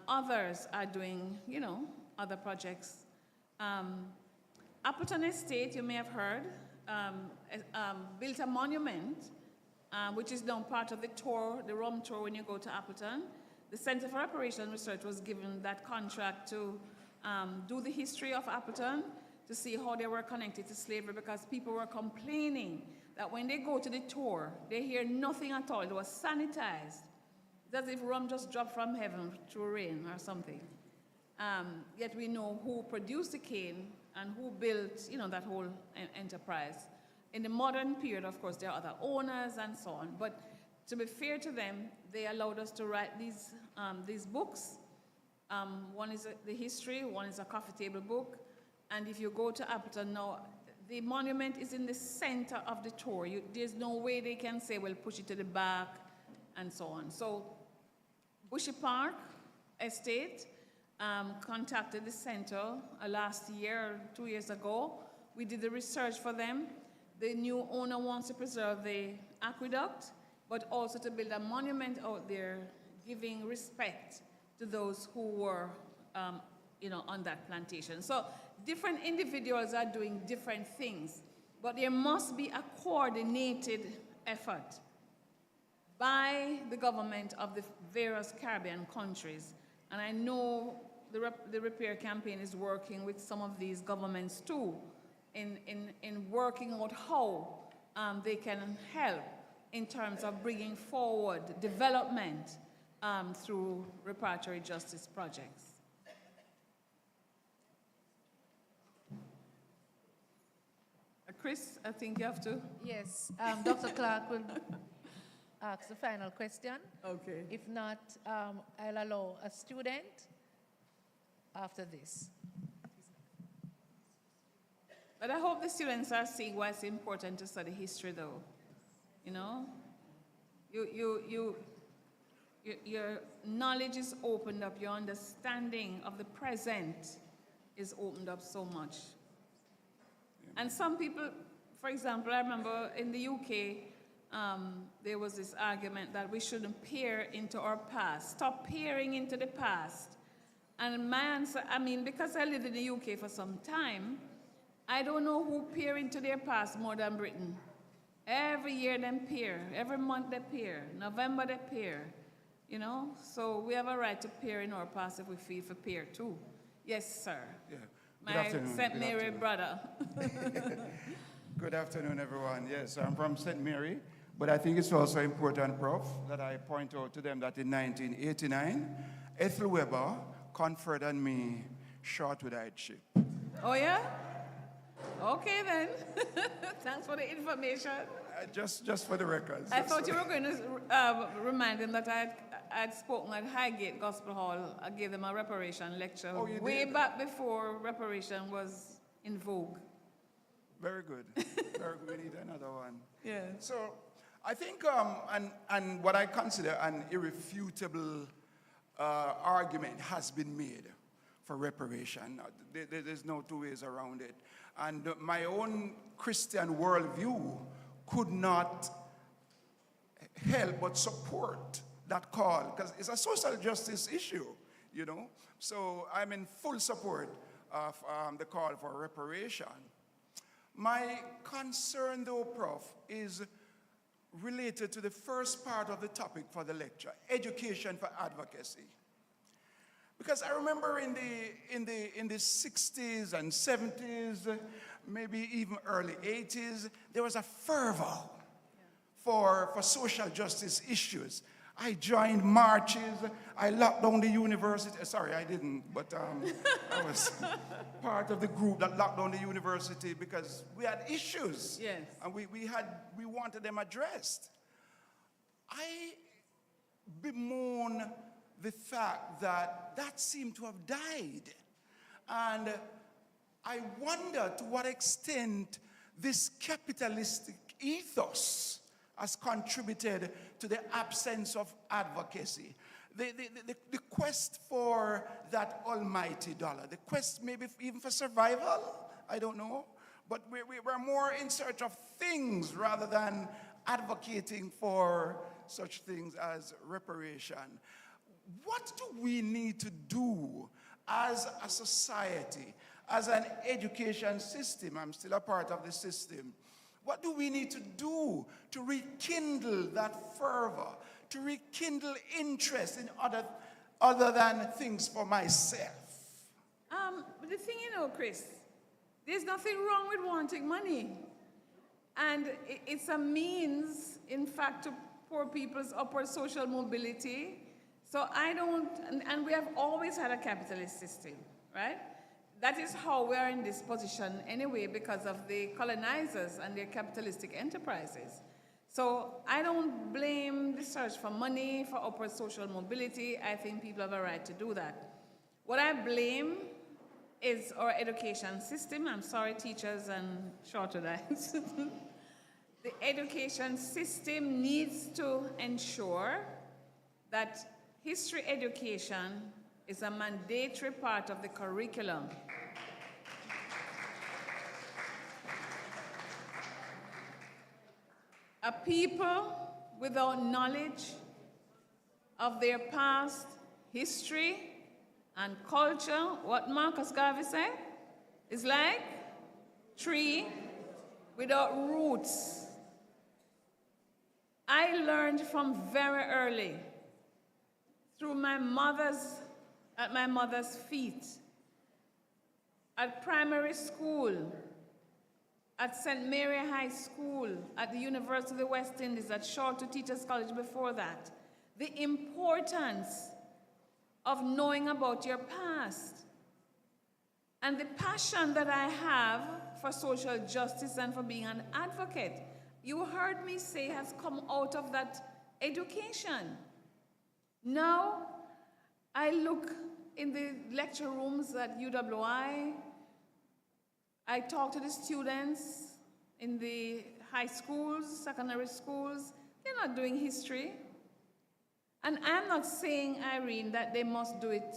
others are doing, you know, other projects. Appleton Estate, you may have heard, built a monument, which is now part of the tour, the Rum Tour when you go to Appleton. The Center for Reparation Research was given that contract to do the history of Appleton, to see how they were connected to slavery, because people were complaining that when they go to the tour, they hear nothing at all. It was sanitized. It's as if rum just dropped from heaven through rain or something. Yet we know who produced the cane and who built, you know, that whole enterprise. In the modern period, of course, there are other owners and so on. But to be fair to them, they allowed us to write these books. One is the history, one is a coffee table book. And if you go to Appleton now, the monument is in the center of the tour. There's no way they can say, well, push it to the back and so on. So Bushy Park Estate contacted the center last year, 2 years ago. We did the research for them. The new owner wants to preserve the aqueduct, but also to build a monument out there giving respect to those who were you know, on that plantation. So different individuals are doing different things. But there must be a coordinated effort by the government of the various Caribbean countries. And I know the repair campaign is working with some of these governments too in working out how they can help in terms of bringing forward development through reparatory justice projects. Chris, I think you have to. Yes, Dr. Clark will ask the final question. Okay. If not, I'll allow a student after this. But I hope the students are seeing why it's important to study history, though. You know, your knowledge is opened up, your understanding of the present is opened up so much. And some people, for example, I remember in the UK, there was this argument that we shouldn't peer into our past, stop peering into the past. And my answer, I mean, because I lived in the UK for some time, I don't know who peer into their past more than Britain. Every year they peer, every month they peer, November they peer, you know? So we have a right to peer in our past if we feel for peer too. Yes, sir. Yeah. My St. Mary brother. Good afternoon, everyone. Yes, I'm from St. Mary, but I think it's also important, Prof, that I point out to them that in 1989, Ethel Weber conferred on me Shortwoodship. Oh, yeah? Okay, then. Thanks for the information. Just for the records. I thought you were going to remind them that I had spoken at Highgate Gospel Hall. I gave them a reparation lecture way back before reparation was in vogue. Very good. Very good. We need another one. Yeah. So I think, and what I consider an irrefutable argument has been made for reparation. There's no two ways around it. And my own Christian worldview could not help but support that call, because it's a social justice issue, you know. So I'm in full support of the call for reparation. My concern, though, Prof, is related to the first part of the topic for the lecture, education for advocacy. Because I remember in the 60s and 70s, maybe even early 80s, there was a fervor for social justice issues. I joined marches. I locked down the university. Sorry, I didn't, but I was part of the group that locked down the university because we had issues. Yes. And we wanted them addressed. I bemoan the fact that that seemed to have died. And I wonder to what extent this capitalistic ethos has contributed to the absence of advocacy. The quest for that almighty dollar, the quest maybe even for survival, I don't know, but we're more in search of things rather than advocating for such things as reparation. What do we need to do as a society, as an education system? I'm still a part of the system. What do we need to do to rekindle that fervor, to rekindle interest in other than things for myself? But the thing, you know, Chris, there's nothing wrong with wanting money. And it's a means, in fact, to poor people's upward social mobility. So I don't, and we have always had a capitalist system, right? That is how we are in this position anyway, because of the colonizers and their capitalistic enterprises. So I don't blame the search for money, for upward social mobility. I think people have a right to do that. What I blame is our education system. I'm sorry, teachers and Shortwoodites. The education system needs to ensure that history education is a mandatory part of the curriculum. A people without knowledge of their past history and culture, what Marcus Garvey said, is like tree without roots. I learned from very early through at my mother's feet, at primary school, at St. Mary High School, at the University of the West Indies, at Shortwood Teachers College before that, the importance of knowing about your past and the passion that I have for social justice and for being an advocate. You heard me say has come out of that education. Now, I look in the lecture rooms at UWI, I talk to the students in the high schools, secondary schools. They're not doing history. And I'm not saying, Irene, that they must do it.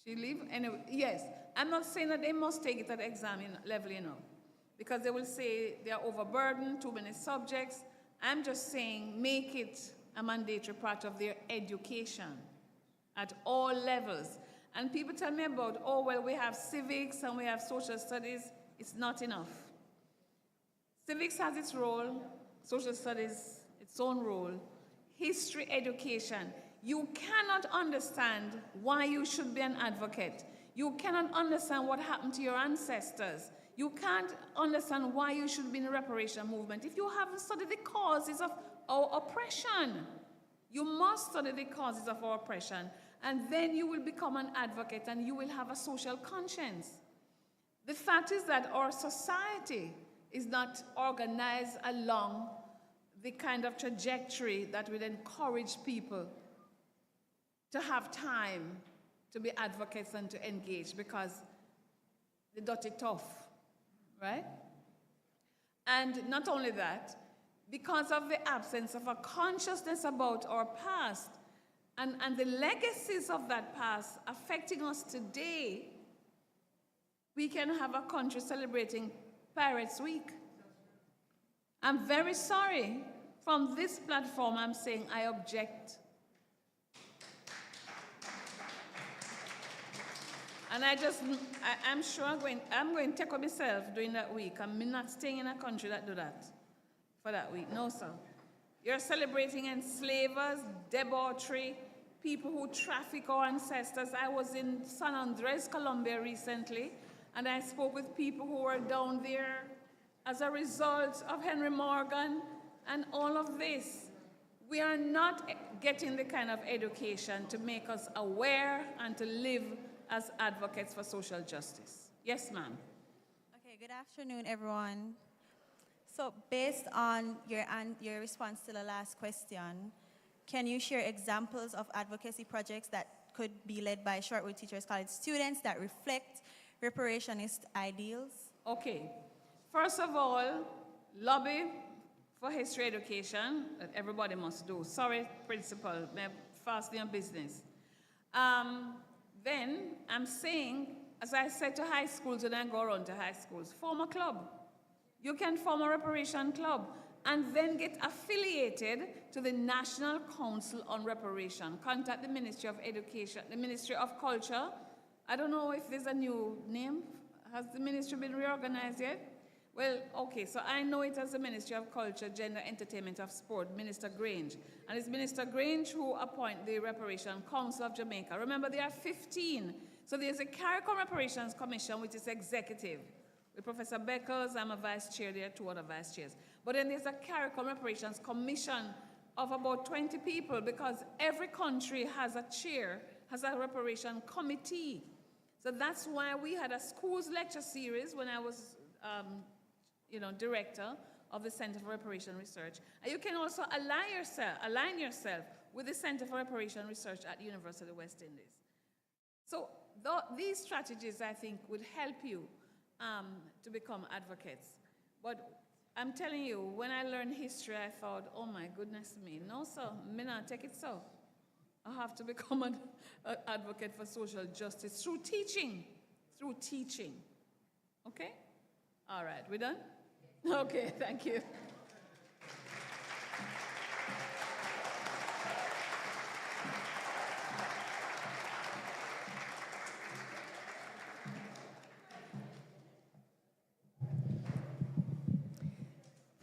She leave? Anyway, yes. I'm not saying that they must take it at exam level, because they will say they are overburdened, too many subjects. I'm just saying make it a mandatory part of their education at all levels. And people tell me about, oh, well, we have civics and we have social studies. It's not enough. Civics has its role, social studies, its own role. History education. You cannot understand why you should be an advocate. You cannot understand what happened to your ancestors. You can't understand why you should be in the reparation movement if you haven't studied the causes of our oppression. You must study the causes of our oppression, and then you will become an advocate and you will have a social conscience. The fact is that our society is not organized along the kind of trajectory that would encourage people to have time to be advocates and to engage, because they dirty tough, right? And not only that, because of the absence of a consciousness about our past and the legacies of that past affecting us today, we can have a country celebrating Pirates Week. I'm very sorry. From this platform, I'm saying I object. And I'm sure I'm going to take up myself during that week. I'm not staying in a country that do that for that week. No, sir. You're celebrating enslavers, debauchery, people who traffic our ancestors. I was in San Andres, Colombia recently, and I spoke with people who were down there as a result of Henry Morgan and all of this. We are not getting the kind of education to make us aware and to live as advocates for social justice. Yes, ma'am. Okay, good afternoon, everyone. So based on your response to the last question, can you share examples of advocacy projects that could be led by Shortwood Teachers College students that reflect reparationist ideals? Okay. First of all, lobby for history education that everybody must do. Sorry, principal, fast in business. Then I'm saying, as I said to high schools when I go around to high schools, form a club. You can form a reparation club and then get affiliated to the National Council on Reparation. Contact the Ministry of Education, the Ministry of Culture. I don't know if there's a new name. Has the ministry been reorganized yet? Well, okay, so I know it as the Ministry of Culture, Gender, Entertainment of Sport, Minister Grange. And it's Minister Grange who appoints the Reparation Council of Jamaica. Remember, there are 15. So there's a CARICOM Reparations Commission, which is executive. With Professor Beckles, I'm a vice chair, there are 2 other vice chairs. But then there's a CARICOM Reparations Commission of about 20 people, because every country has a chair, has a reparation committee. So that's why we had a schools lecture series when I was director of the Center for Reparation Research. And you can also align yourself with the Center for Reparation Research at the University of the West Indies. So these strategies, I think, would help you to become advocates. But I'm telling you, when I learned history, I thought, oh my goodness me, no, sir, me not take it so. I have to become an advocate for social justice through teaching. Okay? All right, we done? Okay, thank you.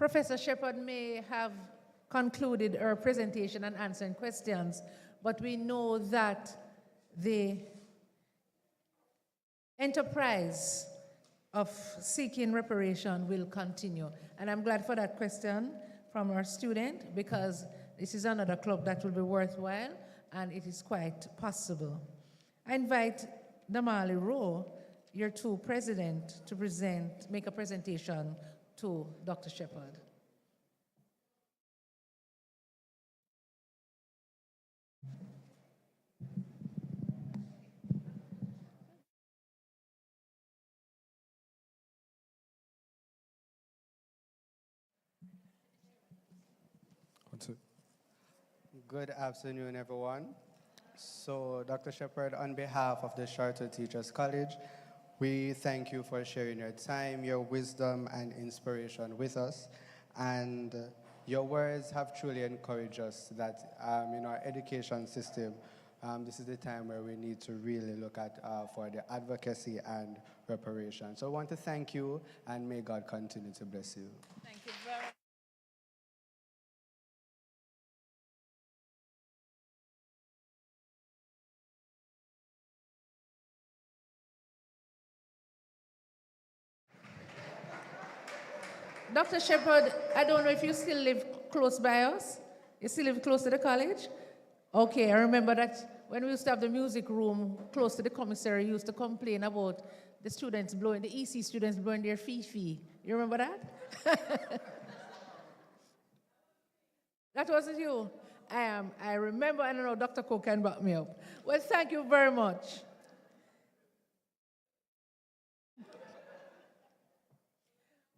Professor Shepherd may have concluded her presentation and answering questions, but we know that the enterprise of seeking reparation will continue. And I'm glad for that question from our student, because this is another club that will be worthwhile, and it is quite possible. I invite Damali Rowe, your two president, to make a presentation to Dr. Shepherd. Good afternoon, everyone. So, Dr. Shepherd, on behalf of the Shortwood Teachers College, we thank you for sharing your time, your wisdom, and inspiration with us. And your words have truly encouraged us that in our education system, this is the time where we need to really look at for the advocacy and reparation. So I want to thank you, and may God continue to bless you. Thank you very much. Dr. Shepherd, I don't know if you still live close by us. You still live close to the college? Okay, I remember that when we used to have the music room close to the commissary, you used to complain about the students blowing, the EC students blowing their fee. You remember that? That wasn't you. I remember, I don't know, Dr. Coe can back me up. Well, thank you very much.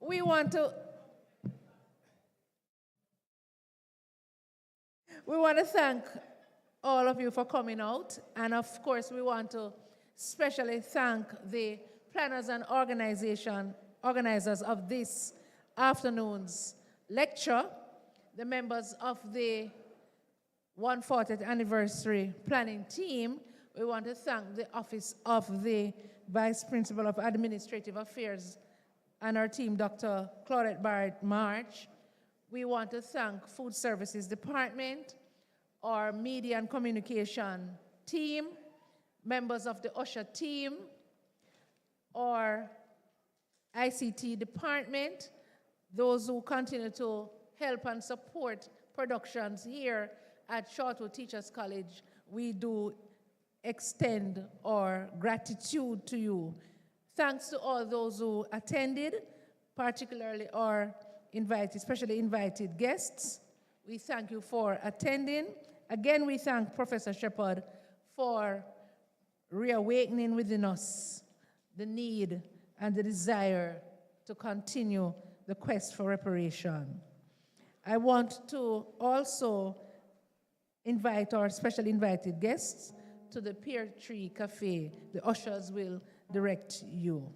We want to thank all of you for coming out. And of course, we want to especially thank the planners and organizers of this afternoon's lecture, the members of the 140th anniversary planning team. We want to thank the Office of the Vice Principal of Administrative Affairs and our team, Dr. Claudette Barrett March. We want to thank Food Services Department, our Media and Communication team, members of the Usher team, our ICT department, those who continue to help and support productions here at Shortwood Teachers College. We do extend our gratitude to you. Thanks to all those who attended, particularly our specially invited guests. We thank you for attending. Again, we thank Professor Shepherd for reawakening within us the need and the desire to continue the quest for reparation. I want to also invite our specially invited guests to the Pear Tree Cafe. The ushers will direct you.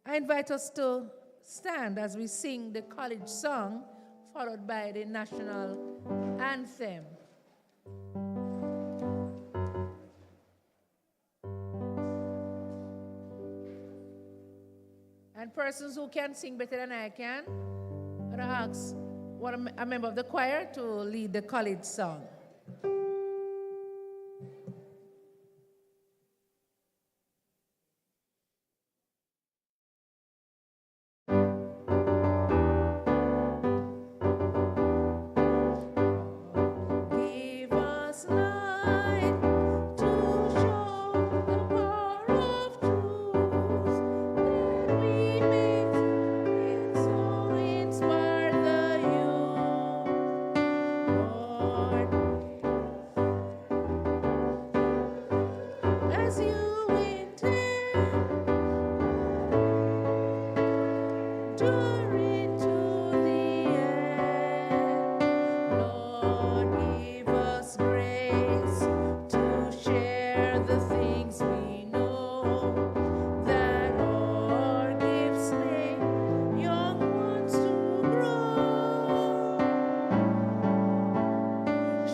I invite us to stand as we sing the college song, followed by the national anthem. And persons who can sing better than I can, I'm going to ask a member of the choir to lead the college song.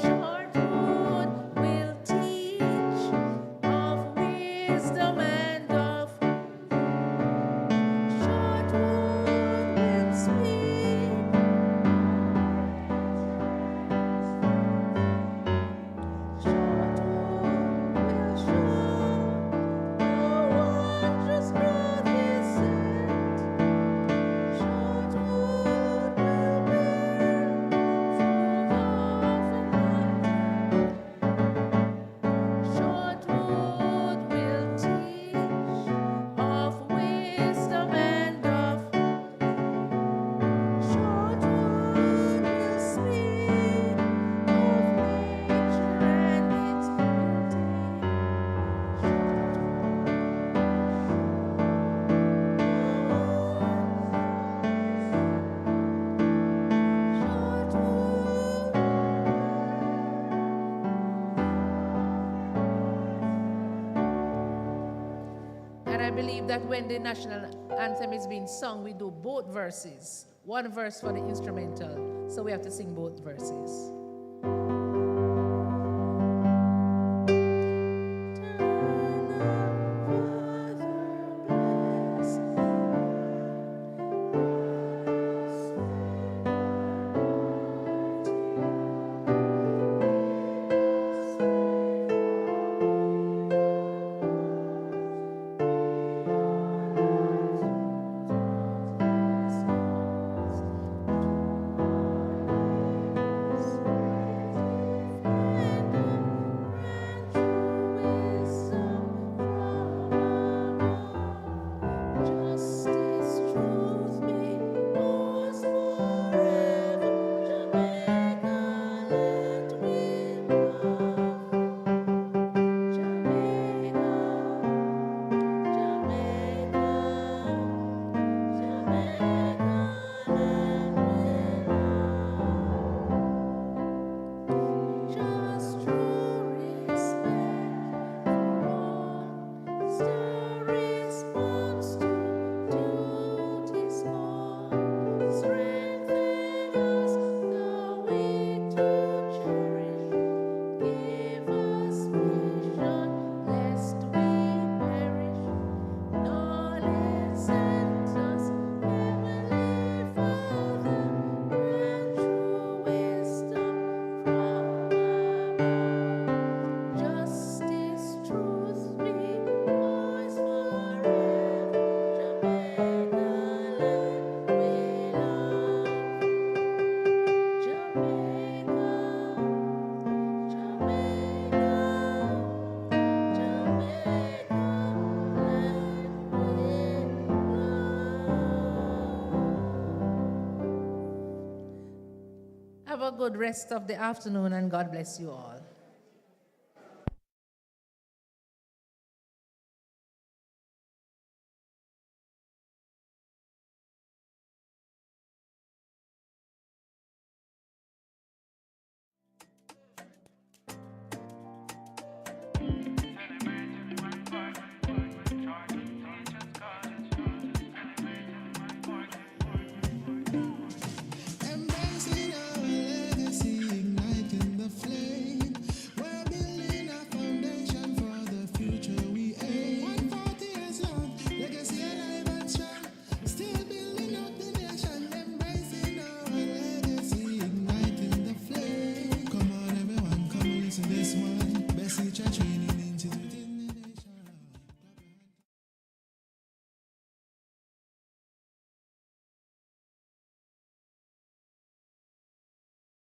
Shortwood will teach of I believe that when the national anthem is being sung, we do both verses. One verse for the instrumental, so we have to sing both verses. Have a good rest of the afternoon and God bless you all.